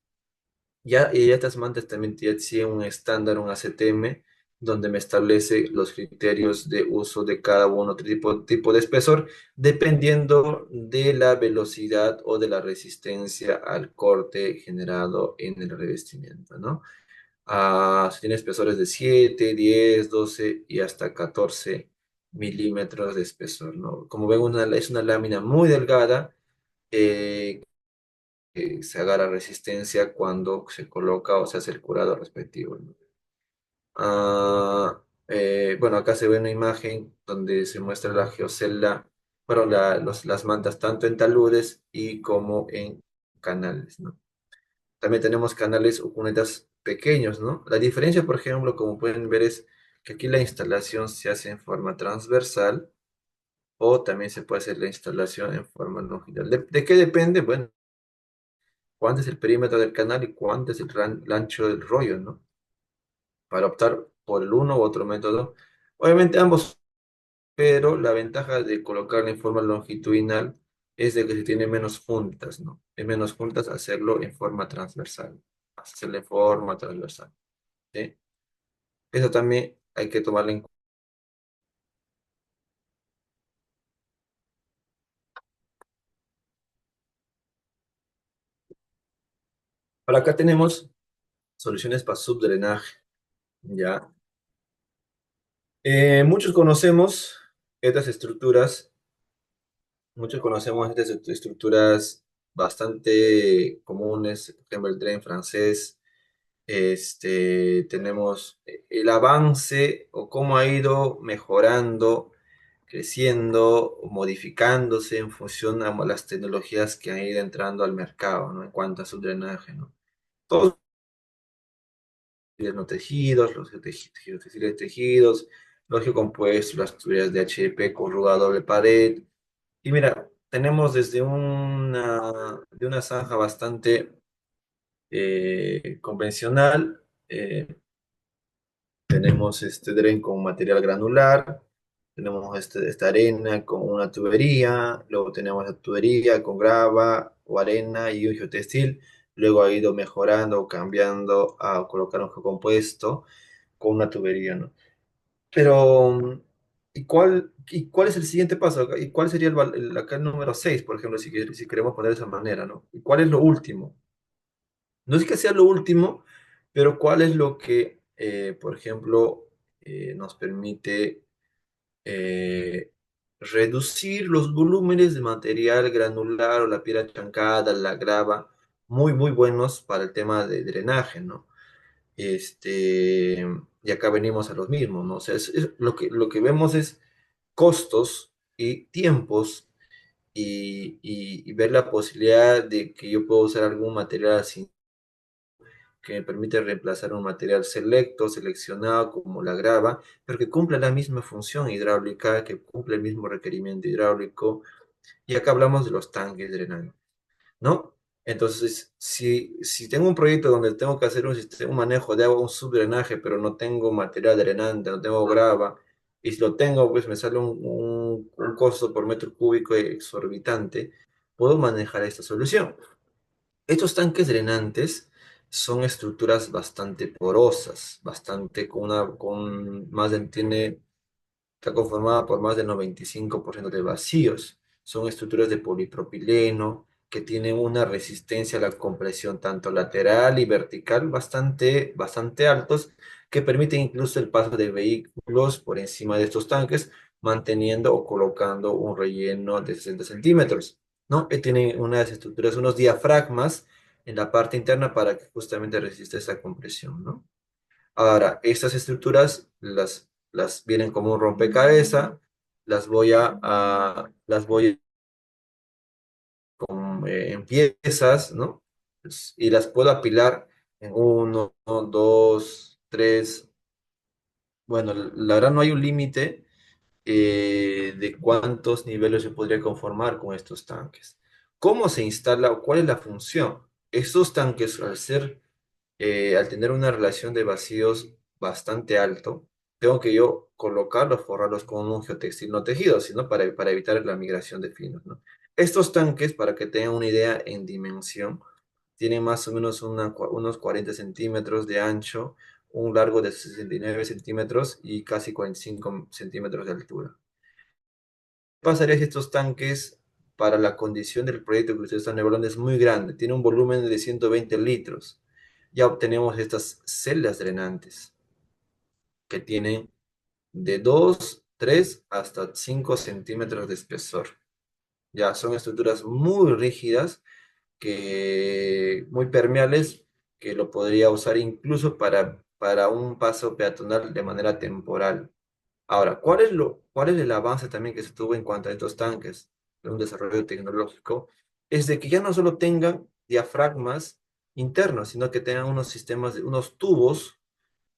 y estas mantas también tienen un estándar, un ACTM, donde me establece los criterios de uso de cada uno, tipo de espesor, dependiendo de la velocidad o de la resistencia al corte generado en el revestimiento, ¿no? Se tiene espesores de 7, 10, 12 y hasta 14 milímetros de espesor, ¿no? Como ven, es una lámina muy delgada eh, que se agarra resistencia cuando se coloca o se hace el curado respectivo, ¿no? Bueno, acá se ve una imagen donde se muestra la geocelda, bueno, las mantas tanto en taludes y como en canales, ¿no? También tenemos canales o cunetas pequeños, ¿no? La diferencia, por ejemplo, como pueden ver, es que aquí la instalación se hace en forma transversal o también se puede hacer la instalación en forma longitudinal. De qué depende? Bueno, cuánto es el perímetro del canal y cuánto es el ancho del rollo, ¿no? Para optar por el uno u otro método. Obviamente ambos, pero la ventaja de colocarla en forma longitudinal es de que se tiene menos juntas, ¿no? Es menos juntas hacerlo en forma transversal, hacerlo en forma transversal, ¿sí? Eso también hay que tomarlo en cuenta. Por acá tenemos soluciones para subdrenaje, ¿ya? Muchos conocemos estas estructuras, muchos conocemos estas estructuras bastante comunes, por ejemplo, el tren francés. Tenemos el avance o cómo ha ido mejorando, creciendo, modificándose en función a las tecnologías que han ido entrando al mercado, ¿no? En cuanto a subdrenaje, ¿no? Todos no tejidos, los geotextiles tejidos, los geocompuestos, las tuberías de HDP, corrugada doble pared. Y mira, tenemos desde de una zanja bastante convencional, tenemos este dren con material granular, tenemos esta arena con una tubería, luego tenemos la tubería con grava o arena y un geotextil, luego ha ido mejorando o cambiando a colocar un geocompuesto con una tubería, ¿no? Pero, y cuál es el siguiente paso? ¿Y cuál sería acá el número 6, por ejemplo, si queremos poner de esa manera, ¿no? ¿Y cuál es lo último? No es que sea lo último, pero cuál es lo que, por ejemplo, nos permite eh, reducir los volúmenes de material granular o la piedra chancada, la grava, muy buenos para el tema de drenaje, ¿no? Y acá venimos a los mismos, ¿no? O sea, lo que vemos es costos y tiempos y ver la posibilidad de que yo pueda usar algún material así que permite reemplazar un material selecto, seleccionado como la grava, pero que cumple la misma función hidráulica, que cumple el mismo requerimiento hidráulico. Y acá hablamos de los tanques drenantes, ¿no? Entonces, si tengo un proyecto donde tengo que hacer un manejo de agua, un subdrenaje, pero no tengo material drenante, no tengo grava, y si lo tengo, pues me sale un costo por metro cúbico exorbitante, puedo manejar esta solución. Estos tanques drenantes son estructuras bastante porosas, bastante con más de, tiene está conformada por más del 95% de vacíos. Son estructuras de polipropileno que tienen una resistencia a la compresión tanto lateral y vertical bastante altos, que permiten incluso el paso de vehículos por encima de estos tanques, manteniendo o colocando un relleno de 60 centímetros, ¿no? Que tienen unas estructuras, unos diafragmas en la parte interna para que justamente resista esa compresión, ¿no? Ahora, estas estructuras las vienen como un rompecabezas, las voy en piezas, ¿no? Y las puedo apilar en uno, dos, tres. Bueno, la verdad no hay un límite de cuántos niveles se podría conformar con estos tanques. ¿Cómo se instala o cuál es la función? Estos tanques, al tener una relación de vacíos bastante alto, tengo que yo colocarlos, forrarlos con un geotextil no tejido, sino para evitar la migración de finos, ¿no? Estos tanques, para que tengan una idea en dimensión, tienen más o menos unos 40 centímetros de ancho, un largo de 69 centímetros y casi 45 centímetros de altura. ¿Qué pasaría si estos tanques, para la condición del proyecto que ustedes están evaluando, es muy grande? Tiene un volumen de 120 litros. Ya obtenemos estas celdas drenantes que tienen de 2, 3 hasta 5 centímetros de espesor. Ya son estructuras muy rígidas, muy permeables, que lo podría usar incluso para un paso peatonal de manera temporal. Ahora, cuál es el avance también que se tuvo en cuanto a estos tanques de un desarrollo tecnológico? Es de que ya no solo tengan diafragmas internos, sino que tengan unos sistemas, unos tubos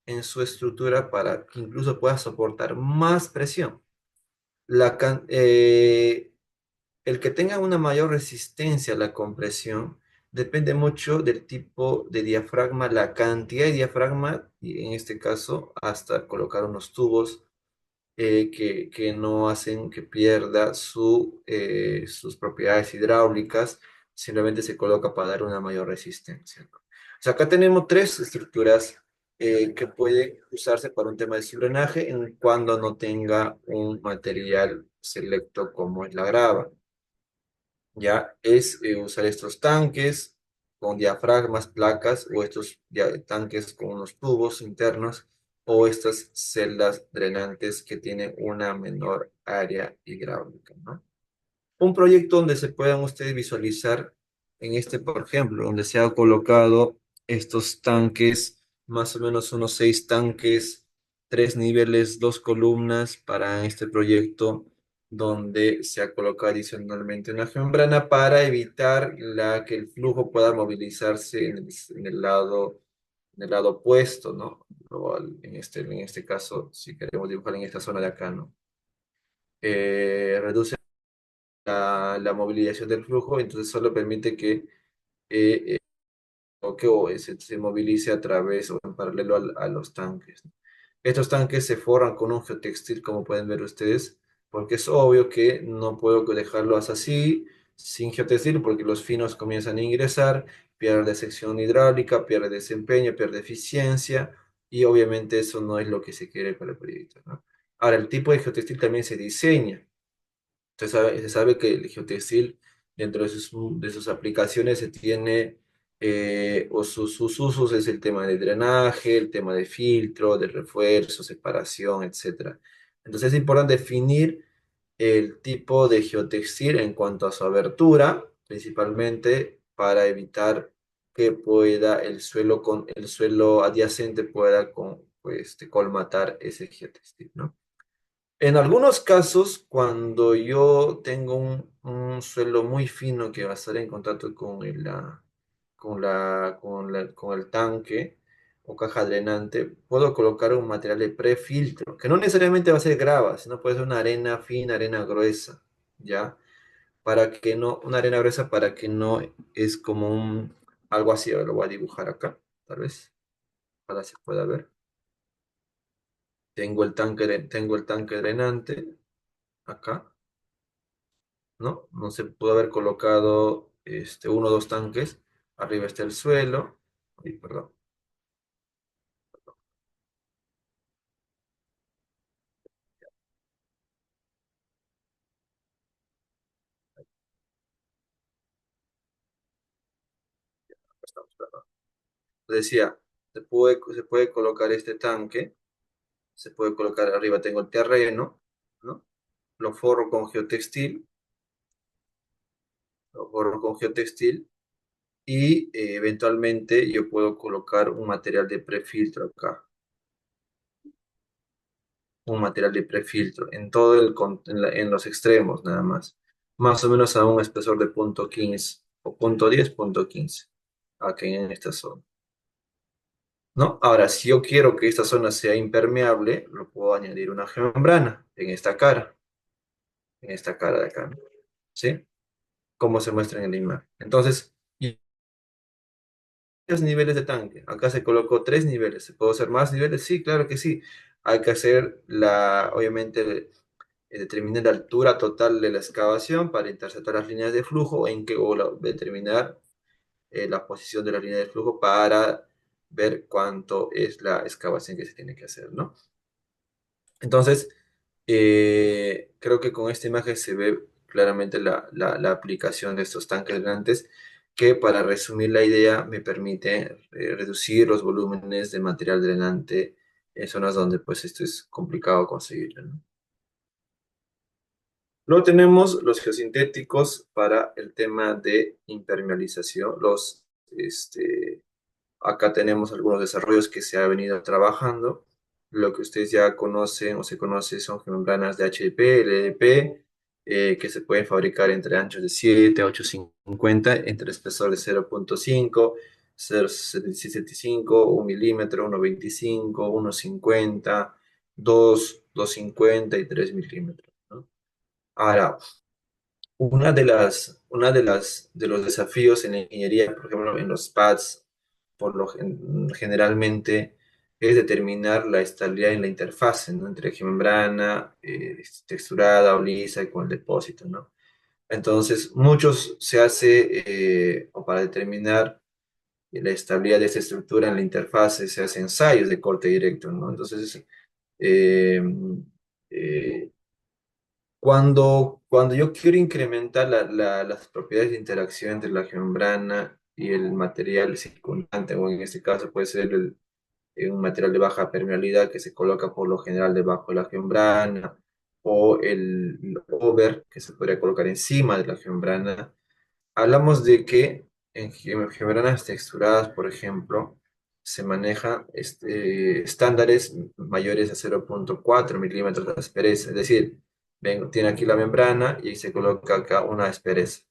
en su estructura para que incluso pueda soportar más presión. La, el que tenga una mayor resistencia a la compresión depende mucho del tipo de diafragma, la cantidad de diafragma, y en este caso hasta colocar unos tubos que no hacen que pierda sus propiedades hidráulicas, simplemente se coloca para dar una mayor resistencia, ¿no? O sea, acá tenemos tres estructuras que pueden usarse para un tema de subdrenaje en cuando no tenga un material selecto como es la grava. Ya es usar estos tanques con diafragmas, placas o estos tanques con unos tubos internos o estas celdas drenantes que tienen una menor área hidráulica, ¿no? Un proyecto donde se puedan ustedes visualizar en este, por ejemplo, donde se ha colocado estos tanques, más o menos unos 6 tanques, 3 niveles, 2 columnas para este proyecto, donde se ha colocado adicionalmente una membrana para evitar que el flujo pueda movilizarse en el lado opuesto, ¿no? En este caso, si queremos dibujar en esta zona de acá, ¿no? Reduce la movilización del flujo, entonces solo permite que eh, se movilice a través o en paralelo a los tanques, ¿no? Estos tanques se forran con un geotextil, como pueden ver ustedes, porque es obvio que no puedo dejarlos así, sin geotextil, porque los finos comienzan a ingresar, pierde sección hidráulica, pierde desempeño, pierde eficiencia, y obviamente eso no es lo que se quiere para el proyecto, ¿no? Ahora, el tipo de geotextil también se diseña. Se sabe que el geotextil, dentro de sus aplicaciones, se tiene, o sus usos es el tema de drenaje, el tema de filtro, de refuerzo, separación, etcétera. Entonces es importante definir el tipo de geotextil en cuanto a su abertura, principalmente para evitar que pueda el suelo adyacente pueda colmatar ese geotextil, ¿no? En algunos casos, cuando yo tengo un suelo muy fino que va a estar en contacto con el tanque o caja drenante, puedo colocar un material de prefiltro, que no necesariamente va a ser grava, sino puede ser una arena fina, arena gruesa, ¿ya? Para que no, una arena gruesa para que no es como algo así, ahora lo voy a dibujar acá, tal vez, para que se pueda ver. Tengo el tanque drenante acá, ¿no? No se pudo haber colocado uno o dos tanques. Arriba está el suelo. Ay, perdón. Estamos, perdón. Decía, se puede colocar este tanque. Se puede colocar arriba. Tengo el terreno, ¿no? Lo forro con geotextil. Lo forro con geotextil. Y eventualmente yo puedo colocar un material de prefiltro acá. Un material de prefiltro en todo en los extremos nada más. Más o menos a un espesor de punto 15 o punto 10, punto 15, aquí en esta zona, ¿no? Ahora, si yo quiero que esta zona sea impermeable, lo puedo añadir una membrana en esta cara de acá, ¿no? ¿Sí? Como se muestra en la imagen. Entonces, y tres niveles de tanque. Acá se colocó tres niveles. ¿Se puede hacer más niveles? Sí, claro que sí. Hay que hacer obviamente, determinar la altura total de la excavación para interceptar las líneas de flujo determinar la posición de la línea de flujo para ver cuánto es la excavación que se tiene que hacer, ¿no? Entonces, creo que con esta imagen se ve claramente la aplicación de estos tanques grandes que, para resumir la idea, me permite reducir los volúmenes de material drenante en zonas donde pues esto es complicado conseguirlo, ¿no? Luego tenemos los geosintéticos para el tema de impermeabilización. Acá tenemos algunos desarrollos que se ha venido trabajando. Lo que ustedes ya conocen o se conoce son membranas de HDP, LDP, que se pueden fabricar entre anchos de 7 a 850, entre espesor de 0.5, 0.75, 1 milímetro, 1.25, 1.50, 2, 2.50 y 3 milímetros, ¿no? Ahora, de los desafíos en la ingeniería, por ejemplo, en los pads, generalmente es determinar la estabilidad en la interfase, ¿no? Entre membrana, texturada o lisa y con el depósito, ¿no? Entonces, muchos se hace, o para determinar la estabilidad de esta estructura en la interfase, se hacen ensayos de corte directo, ¿no? Entonces, eh, eh, cuando yo quiero incrementar las propiedades de interacción entre la geomembrana y el material circundante, o en este caso puede ser un material de baja permeabilidad que se coloca por lo general debajo de la geomembrana, o el over que se podría colocar encima de la geomembrana. Hablamos de que en membranas texturadas, por ejemplo, se manejan estándares mayores a 0.4 milímetros de aspereza. Es decir, tiene aquí la membrana y se coloca acá una aspereza,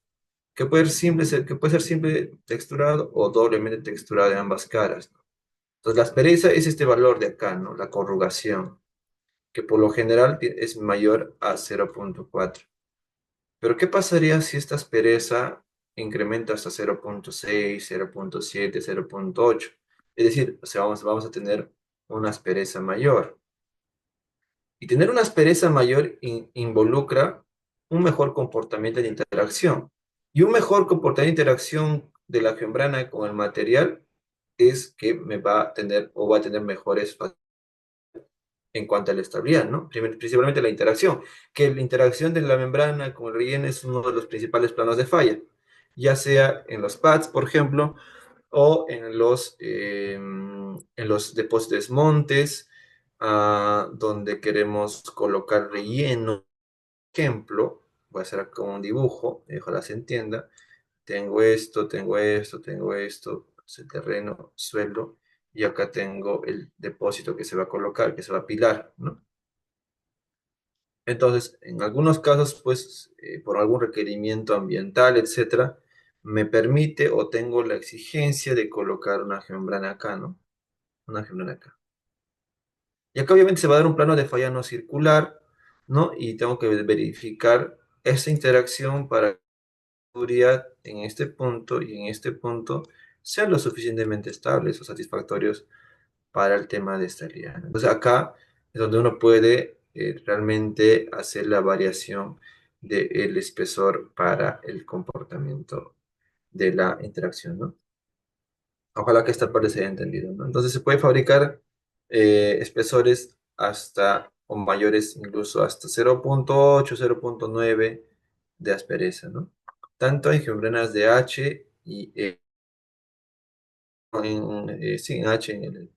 que puede ser simple texturado o doblemente texturado en ambas caras, ¿no? Entonces, la aspereza es este valor de acá, ¿no? La corrugación, que por lo general es mayor a 0.4. Pero ¿qué pasaría si esta aspereza incrementa hasta 0.6, 0.7, 0.8? Es decir, o sea, vamos a tener una aspereza mayor. Y tener una aspereza mayor involucra un mejor comportamiento de interacción. Y un mejor comportamiento de interacción de la membrana con el material es que me va a tener o va a tener mejores en cuanto a la estabilidad, ¿no? Principalmente la interacción, que la interacción de la membrana con el relleno es uno de los principales planos de falla, ya sea en los pads, por ejemplo, o en los depósitos montes, donde queremos colocar relleno. Ejemplo, voy a hacer acá un dibujo, ojalá se entienda. Tengo esto, tengo esto, tengo esto, el terreno, suelo, y acá tengo el depósito que se va a colocar, que se va a apilar, ¿no? Entonces, en algunos casos, pues, por algún requerimiento ambiental, etcétera, me permite o tengo la exigencia de colocar una membrana acá, ¿no? Una membrana acá. Y acá obviamente se va a dar un plano de falla no circular, ¿no? Y tengo que verificar esa interacción para que la seguridad en este punto y en este punto sean lo suficientemente estables o satisfactorios para el tema de estabilidad. Entonces acá es donde uno puede realmente hacer la variación del espesor para el comportamiento de la interacción, ¿no? Ojalá que esta parte se haya entendido, ¿no? Entonces se puede fabricar espesores hasta o mayores incluso hasta 0.8, 0.9 de aspereza, ¿no? Tanto en membranas de H y sí, en H en el.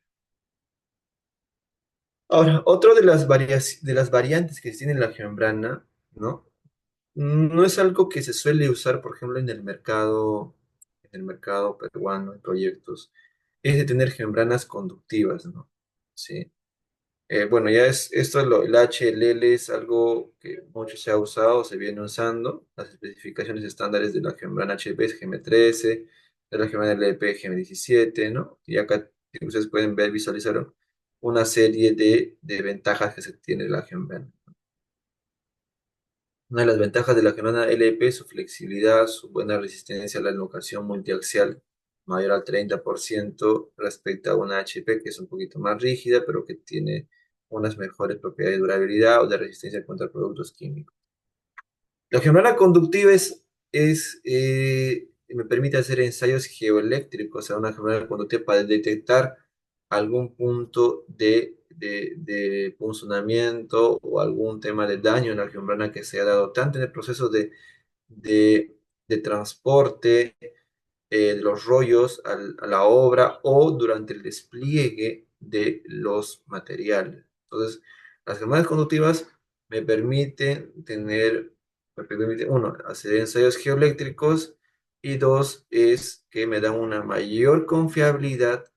Ahora, otro de de las variantes que tiene la geomembrana, ¿no? No es algo que se suele usar, por ejemplo, en el mercado peruano, en proyectos, es de tener membranas conductivas, ¿no? Sí. Bueno, ya es esto, el HLL es algo que mucho se ha usado, se viene usando. Las especificaciones estándares de la membrana HP es GM13, de la membrana LP GM17, ¿no? Y acá ustedes pueden ver, visualizar una serie de ventajas que se tiene de la membrana. Una de las ventajas de la membrana LP es su flexibilidad, su buena resistencia a la locación multiaxial mayor al 30% respecto a una HP que es un poquito más rígida, pero que tiene unas mejores propiedades de durabilidad o de resistencia contra productos químicos. La membrana conductiva me permite hacer ensayos geoeléctricos, o sea, una membrana conductiva para detectar algún punto de punzonamiento o algún tema de daño en la membrana que se ha dado tanto en el proceso de, de transporte de los rollos a la obra o durante el despliegue de los materiales. Entonces, las membranas conductivas me permiten uno, hacer ensayos geoeléctricos y dos, es que me dan una mayor confiabilidad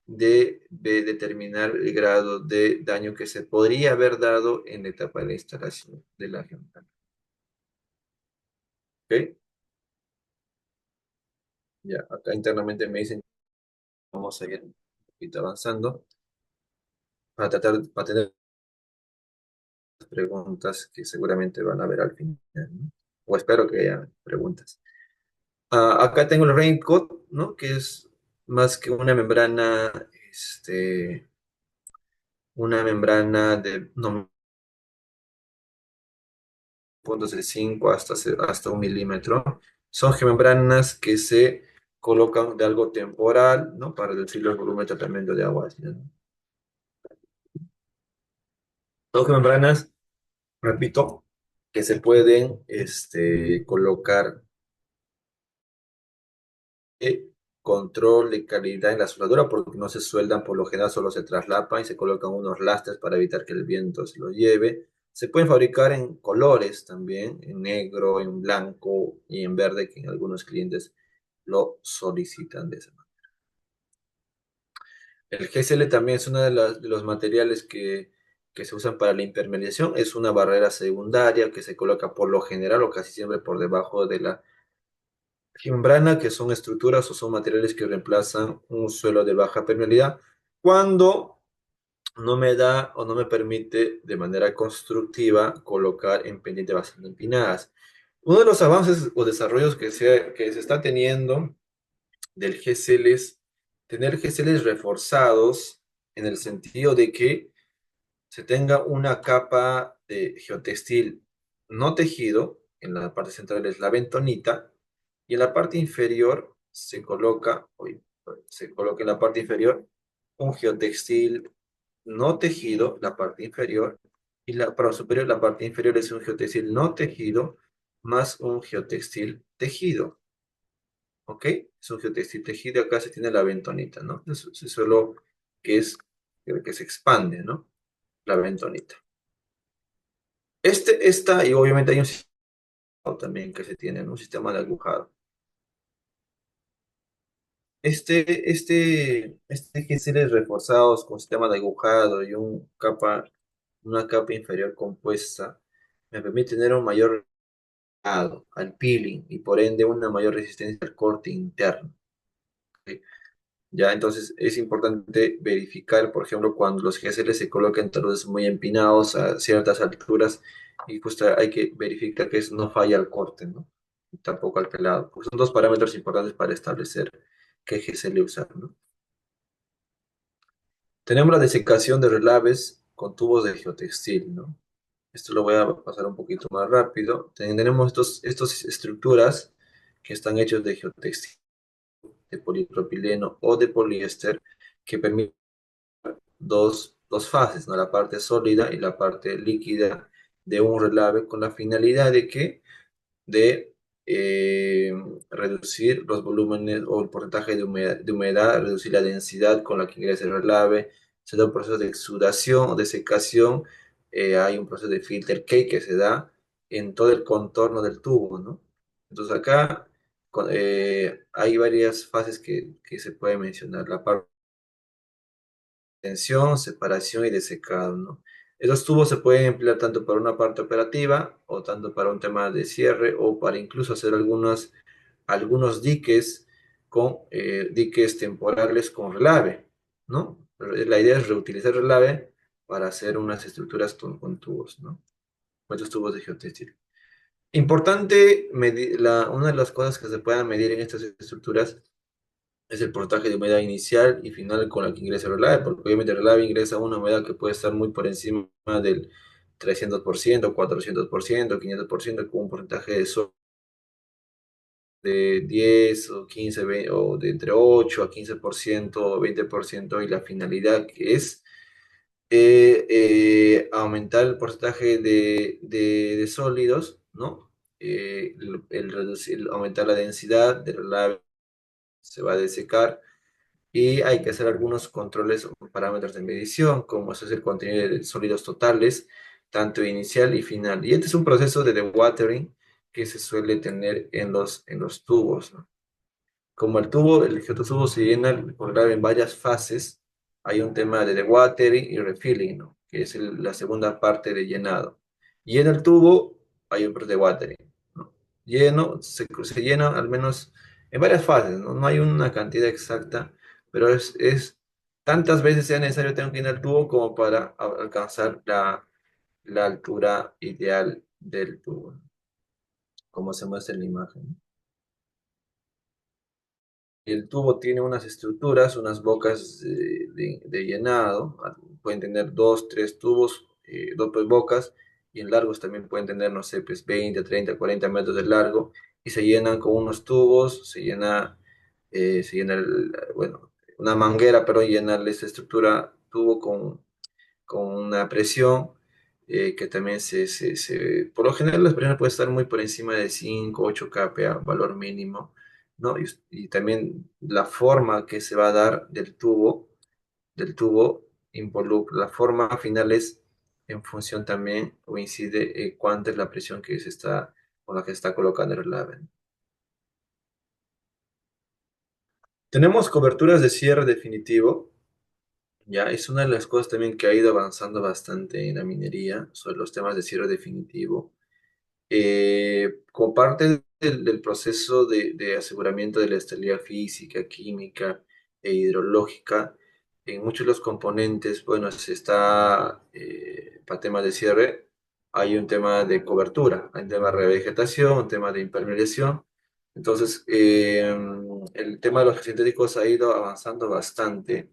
de determinar el grado de daño que se podría haber dado en la etapa de la instalación de la geomecánica. ¿Ok? Ya, acá internamente me dicen que vamos a ir un poquito avanzando para tener preguntas que seguramente van a haber al final, ¿no? O espero que haya preguntas. Acá tengo el raincoat, ¿no? Que es más que una membrana de no, puntos de 5 hasta 1 milímetro. Son membranas que se colocan de algo temporal, ¿no? Para reducir el volumen de tratamiento de agua ácida, ¿no? Son membranas, repito, que se pueden colocar control de calidad en la soldadura porque no se sueldan, por lo general solo se traslapan y se colocan unos lastres para evitar que el viento se lo lleve. Se pueden fabricar en colores también, en negro, en blanco y en verde, que en algunos clientes lo solicitan de esa manera. El GSL también es uno de los materiales que se usan para la impermeabilización. Es una barrera secundaria que se coloca por lo general o casi siempre por debajo de la membrana, que son estructuras o son materiales que reemplazan un suelo de baja permeabilidad cuando no me da o no me permite de manera constructiva colocar en pendientes bastante empinadas. Uno de los avances o desarrollos que se está teniendo del GCL es tener GCLs reforzados en el sentido de que se tenga una capa de geotextil no tejido, en la parte central es la bentonita, y en la parte inferior se coloca en la parte inferior un geotextil no tejido, la parte inferior, y para superior, la parte inferior es un geotextil no tejido más un geotextil tejido, ¿ok? Es un geotextil tejido, acá se tiene la bentonita, ¿no? Es solo que que se expande, ¿no? La bentonita. Y obviamente hay un sistema también que se tiene, ¿no? Un sistema de agujado. GCL reforzados con sistema de agujado y una capa inferior compuesta me permite tener un mayor al peeling y por ende una mayor resistencia al corte interno. ¿Ok? Ya, entonces es importante verificar, por ejemplo, cuando los GSL se colocan tal vez muy empinados a ciertas alturas y justo hay que verificar que eso no falla al corte, ¿no? Tampoco al pelado, porque son dos parámetros importantes para establecer qué GSL usar, ¿no? Tenemos la desecación de relaves con tubos de geotextil, ¿no? Esto lo voy a pasar un poquito más rápido. Tenemos estos estructuras que están hechos de geotextil, de polipropileno o de poliéster, que permiten dos fases, ¿no? La parte sólida y la parte líquida de un relave con la finalidad de que de eh, reducir los volúmenes o el porcentaje de humedad, reducir la densidad con la que ingresa el relave, se da un proceso de exudación o de secación, hay un proceso de filter cake que se da en todo el contorno del tubo, ¿no? Entonces acá hay varias fases que se puede mencionar, la parte tensión, separación y desecado, ¿no? Esos tubos se pueden emplear tanto para una parte operativa o tanto para un tema de cierre o para incluso hacer algunos diques con diques temporales con relave, ¿no? La idea es reutilizar relave para hacer unas estructuras con tubos, ¿no? Con estos tubos de geotextil. Importante, una de las cosas que se puedan medir en estas estructuras es el porcentaje de humedad inicial y final con la que ingresa el relave, porque obviamente el relave ingresa una humedad que puede estar muy por encima del 300%, 400%, 500%, con un porcentaje de 10 o 15, o de entre 8 a 15% o 20%, y la finalidad que es aumentar el porcentaje de sólidos, ¿no? Aumentar la densidad del relave, se va a desecar y hay que hacer algunos controles o parámetros de medición, como eso es el contenido de sólidos totales, tanto inicial y final. Y este es un proceso de dewatering que se suele tener en los tubos, ¿no? Como el geotubo se llena por grado en varias fases, hay un tema de dewatering y refilling, ¿no? Que es la segunda parte de llenado. Llena el tubo, hay un dewatering, ¿no? Se llena al menos en varias fases, ¿no? No hay una cantidad exacta, pero es tantas veces sea necesario tengo que llenar el tubo como para alcanzar la altura ideal del tubo, ¿no? Como se muestra en la imagen. El tubo tiene unas estructuras, unas bocas de llenado. Pueden tener dos, tres tubos, dos pues, bocas, y en largos también pueden tener, no sé, pues 20, 30, 40 metros de largo, y se llenan con unos tubos, se llena bueno, una manguera, pero llena esta estructura tubo con una presión que también por lo general las presiones pueden estar muy por encima de 5 8 kPa, valor mínimo, ¿no? Y también la forma que se va a dar del tubo involucra, la forma final es en función también o incide cuánta es la presión con la que se está colocando el relave. Tenemos coberturas de cierre definitivo. Ya, es una de las cosas también que ha ido avanzando bastante en la minería sobre los temas de cierre definitivo. Como parte del proceso de aseguramiento de la estabilidad física, química e hidrológica, en muchos de los componentes, bueno, para temas de cierre, hay un tema de cobertura, hay un tema de revegetación, un tema de impermeabilización. Entonces, el tema de los sintéticos ha ido avanzando bastante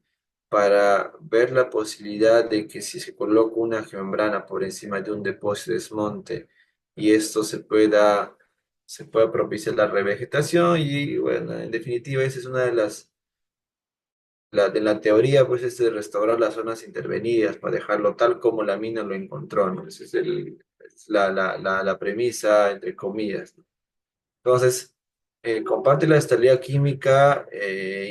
para ver la posibilidad de que si se coloca una geomembrana por encima de un depósito de desmonte, y esto se pueda propiciar la revegetación y bueno, en definitiva esa es una de la teoría, pues es de restaurar las zonas intervenidas para dejarlo tal como la mina lo encontró, ¿no? Esa es la premisa, entre comillas, ¿no? Entonces, comparte la estabilidad química,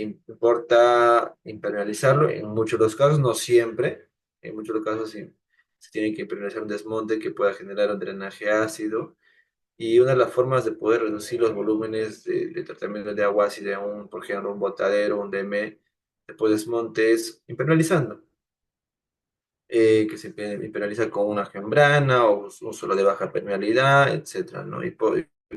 importa impermeabilizarlo, en muchos de los casos, no siempre, en muchos de los casos sí, se tiene que impermeabilizar un desmonte que pueda generar un drenaje ácido. Y una de las formas de poder reducir los volúmenes de tratamiento de agua ácida, por ejemplo, un botadero, un DM, después desmonte, es impermeabilizando. que se impermeabiliza con una membrana o un suelo de baja permeabilidad, etcétera, ¿no? Y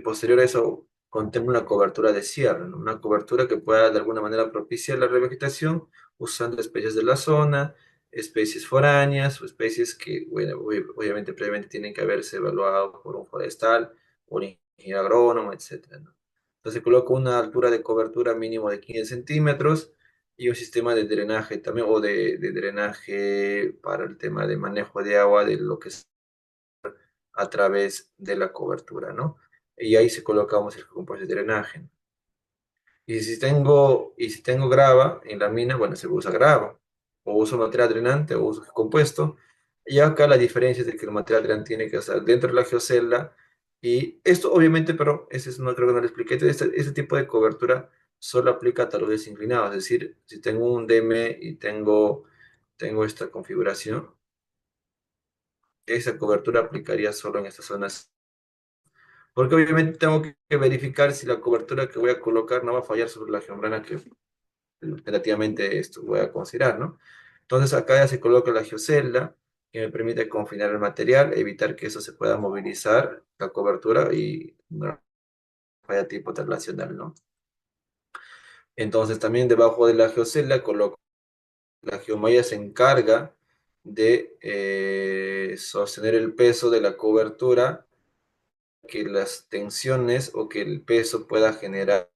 posterior a eso contempla una cobertura de cierre, ¿no? Una cobertura que pueda de alguna manera propiciar la revegetación usando especies de la zona, especies foráneas o especies que, bueno, obviamente previamente tienen que haberse evaluado por un forestal, por un ingeniero agrónomo, etcétera, ¿no? Entonces coloca una altura de cobertura mínimo de 15 centímetros y un sistema de drenaje también, o de drenaje para el tema de manejo de agua de lo que es a través de la cobertura, ¿no? Y ahí se colocamos el compuesto de drenaje. Y si tengo grava en la mina, bueno, se usa grava, o uso material drenante, o uso compuesto. Y acá la diferencia es de que el material drenante tiene que estar dentro de la geocelda, y esto obviamente, pero ese es no creo que no le expliqué, este tipo de cobertura solo aplica a taludes inclinados, es decir, si tengo un DM y tengo esta configuración, esa cobertura aplicaría solo en estas zonas, porque obviamente tengo que verificar si la cobertura que voy a colocar no va a fallar sobre la geomembrana que relativamente esto voy a considerar, ¿no? Entonces acá ya se coloca la geocelda, que me permite confinar el material, evitar que eso se pueda movilizar, la cobertura, y no falla tipo traslacional, ¿no? Entonces también debajo de la geocelda coloco la geomalla, se encarga de sostener el peso de la cobertura, que las tensiones o que el peso pueda generar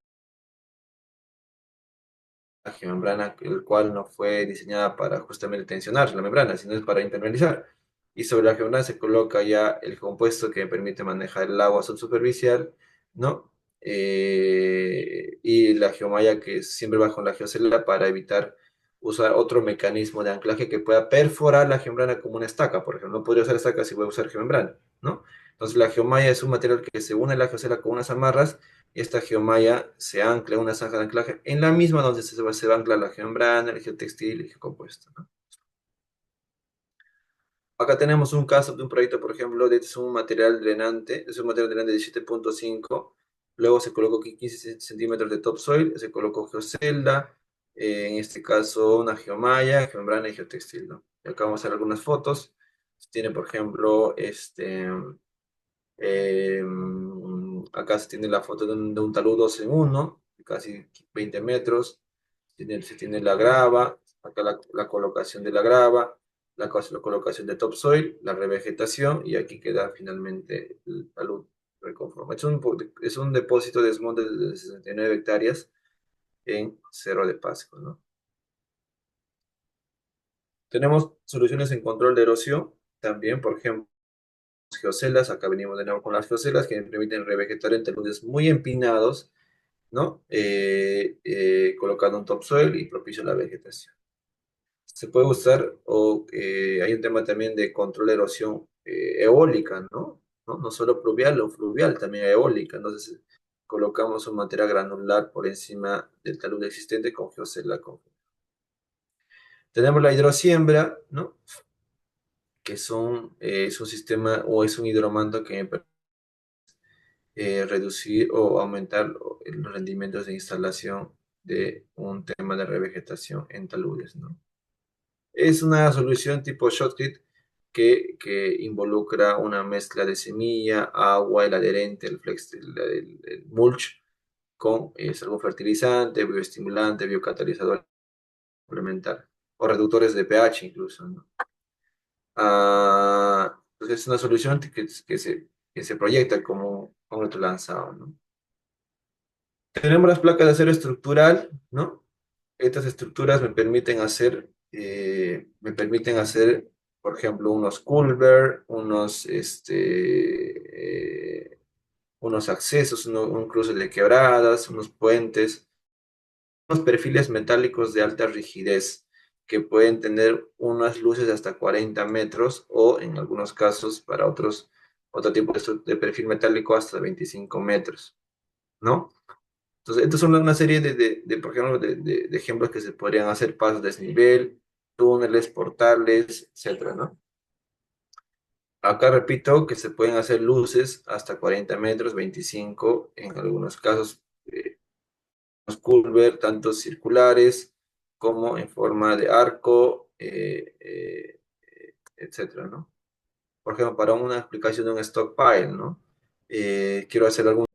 la membrana, el cual no fue diseñada para justamente tensionar la membrana, sino es para impermeabilizar. Y sobre la membrana se coloca ya el compuesto que permite manejar el agua subsuperficial, ¿no? Y la geomalla, que siempre va con la geocelda para evitar usar otro mecanismo de anclaje que pueda perforar la membrana como una estaca, por ejemplo. No podría usar estaca si voy a usar geomembrana, ¿no? Entonces la geomalla es un material que se une a la geocelda con unas amarras. Esta geomalla se ancla en una zanja de anclaje en la misma donde se va a anclar la geomembrana, el geotextil y el geocompuesto, ¿no? Acá tenemos un caso de un proyecto, por ejemplo, de es un material drenante, es un material drenante de 7.5, luego se colocó aquí 15 centímetros de topsoil, se colocó geocelda, en este caso una geomalla, geomembrana y geotextil, ¿no? Y acá vamos a ver algunas fotos. Tiene, por ejemplo, acá se tiene la foto de un talud 2 en 1, casi 20 metros. Se tiene la grava, acá la colocación de la grava, la colocación de topsoil, la revegetación, y aquí queda finalmente el talud reconformado. Es un depósito de desmonte de 69 hectáreas en Cerro de Pasco, ¿no? Tenemos soluciones en control de erosión también, por ejemplo, geocelas. Acá venimos de nuevo con las geocelas que permiten revegetar en taludes muy empinados, ¿no? Colocando un topsoil y propicio a la vegetación. Se puede usar, o hay un tema también de control de erosión eólica, ¿no? No solo pluvial o fluvial, también eólica. Entonces, colocamos un material granular por encima del talud existente con geocela. Tenemos la hidrosiembra, ¿no? Que es un sistema o es un hidromanto que permite reducir o aumentar los rendimientos de instalación de un tema de revegetación en taludes, ¿no? Es una solución tipo Shotcrete que involucra una mezcla de semilla, agua, el adherente, el flex, el mulch, con algún fertilizante, bioestimulante, biocatalizador complementar, o reductores de pH incluso, ¿no? Entonces es una solución que se proyecta como otro lanzado, ¿no? Tenemos las placas de acero estructural, ¿no? Estas estructuras me permiten hacer, por ejemplo, unos culver, unos accesos, un cruce de quebradas, unos puentes, unos perfiles metálicos de alta rigidez que pueden tener unas luces de hasta 40 metros, o en algunos casos, para otro tipo de perfil metálico, hasta 25 metros, ¿no? Entonces, estos son una serie por ejemplo, de ejemplos que se podrían hacer: pasos de desnivel, túneles, portales, etcétera, ¿no? Acá repito que se pueden hacer luces hasta 40 metros, 25 en algunos casos, los culver, tanto circulares como en forma de arco, etcétera, ¿no? Por ejemplo, para una explicación de un stockpile, ¿no? Quiero hacer algún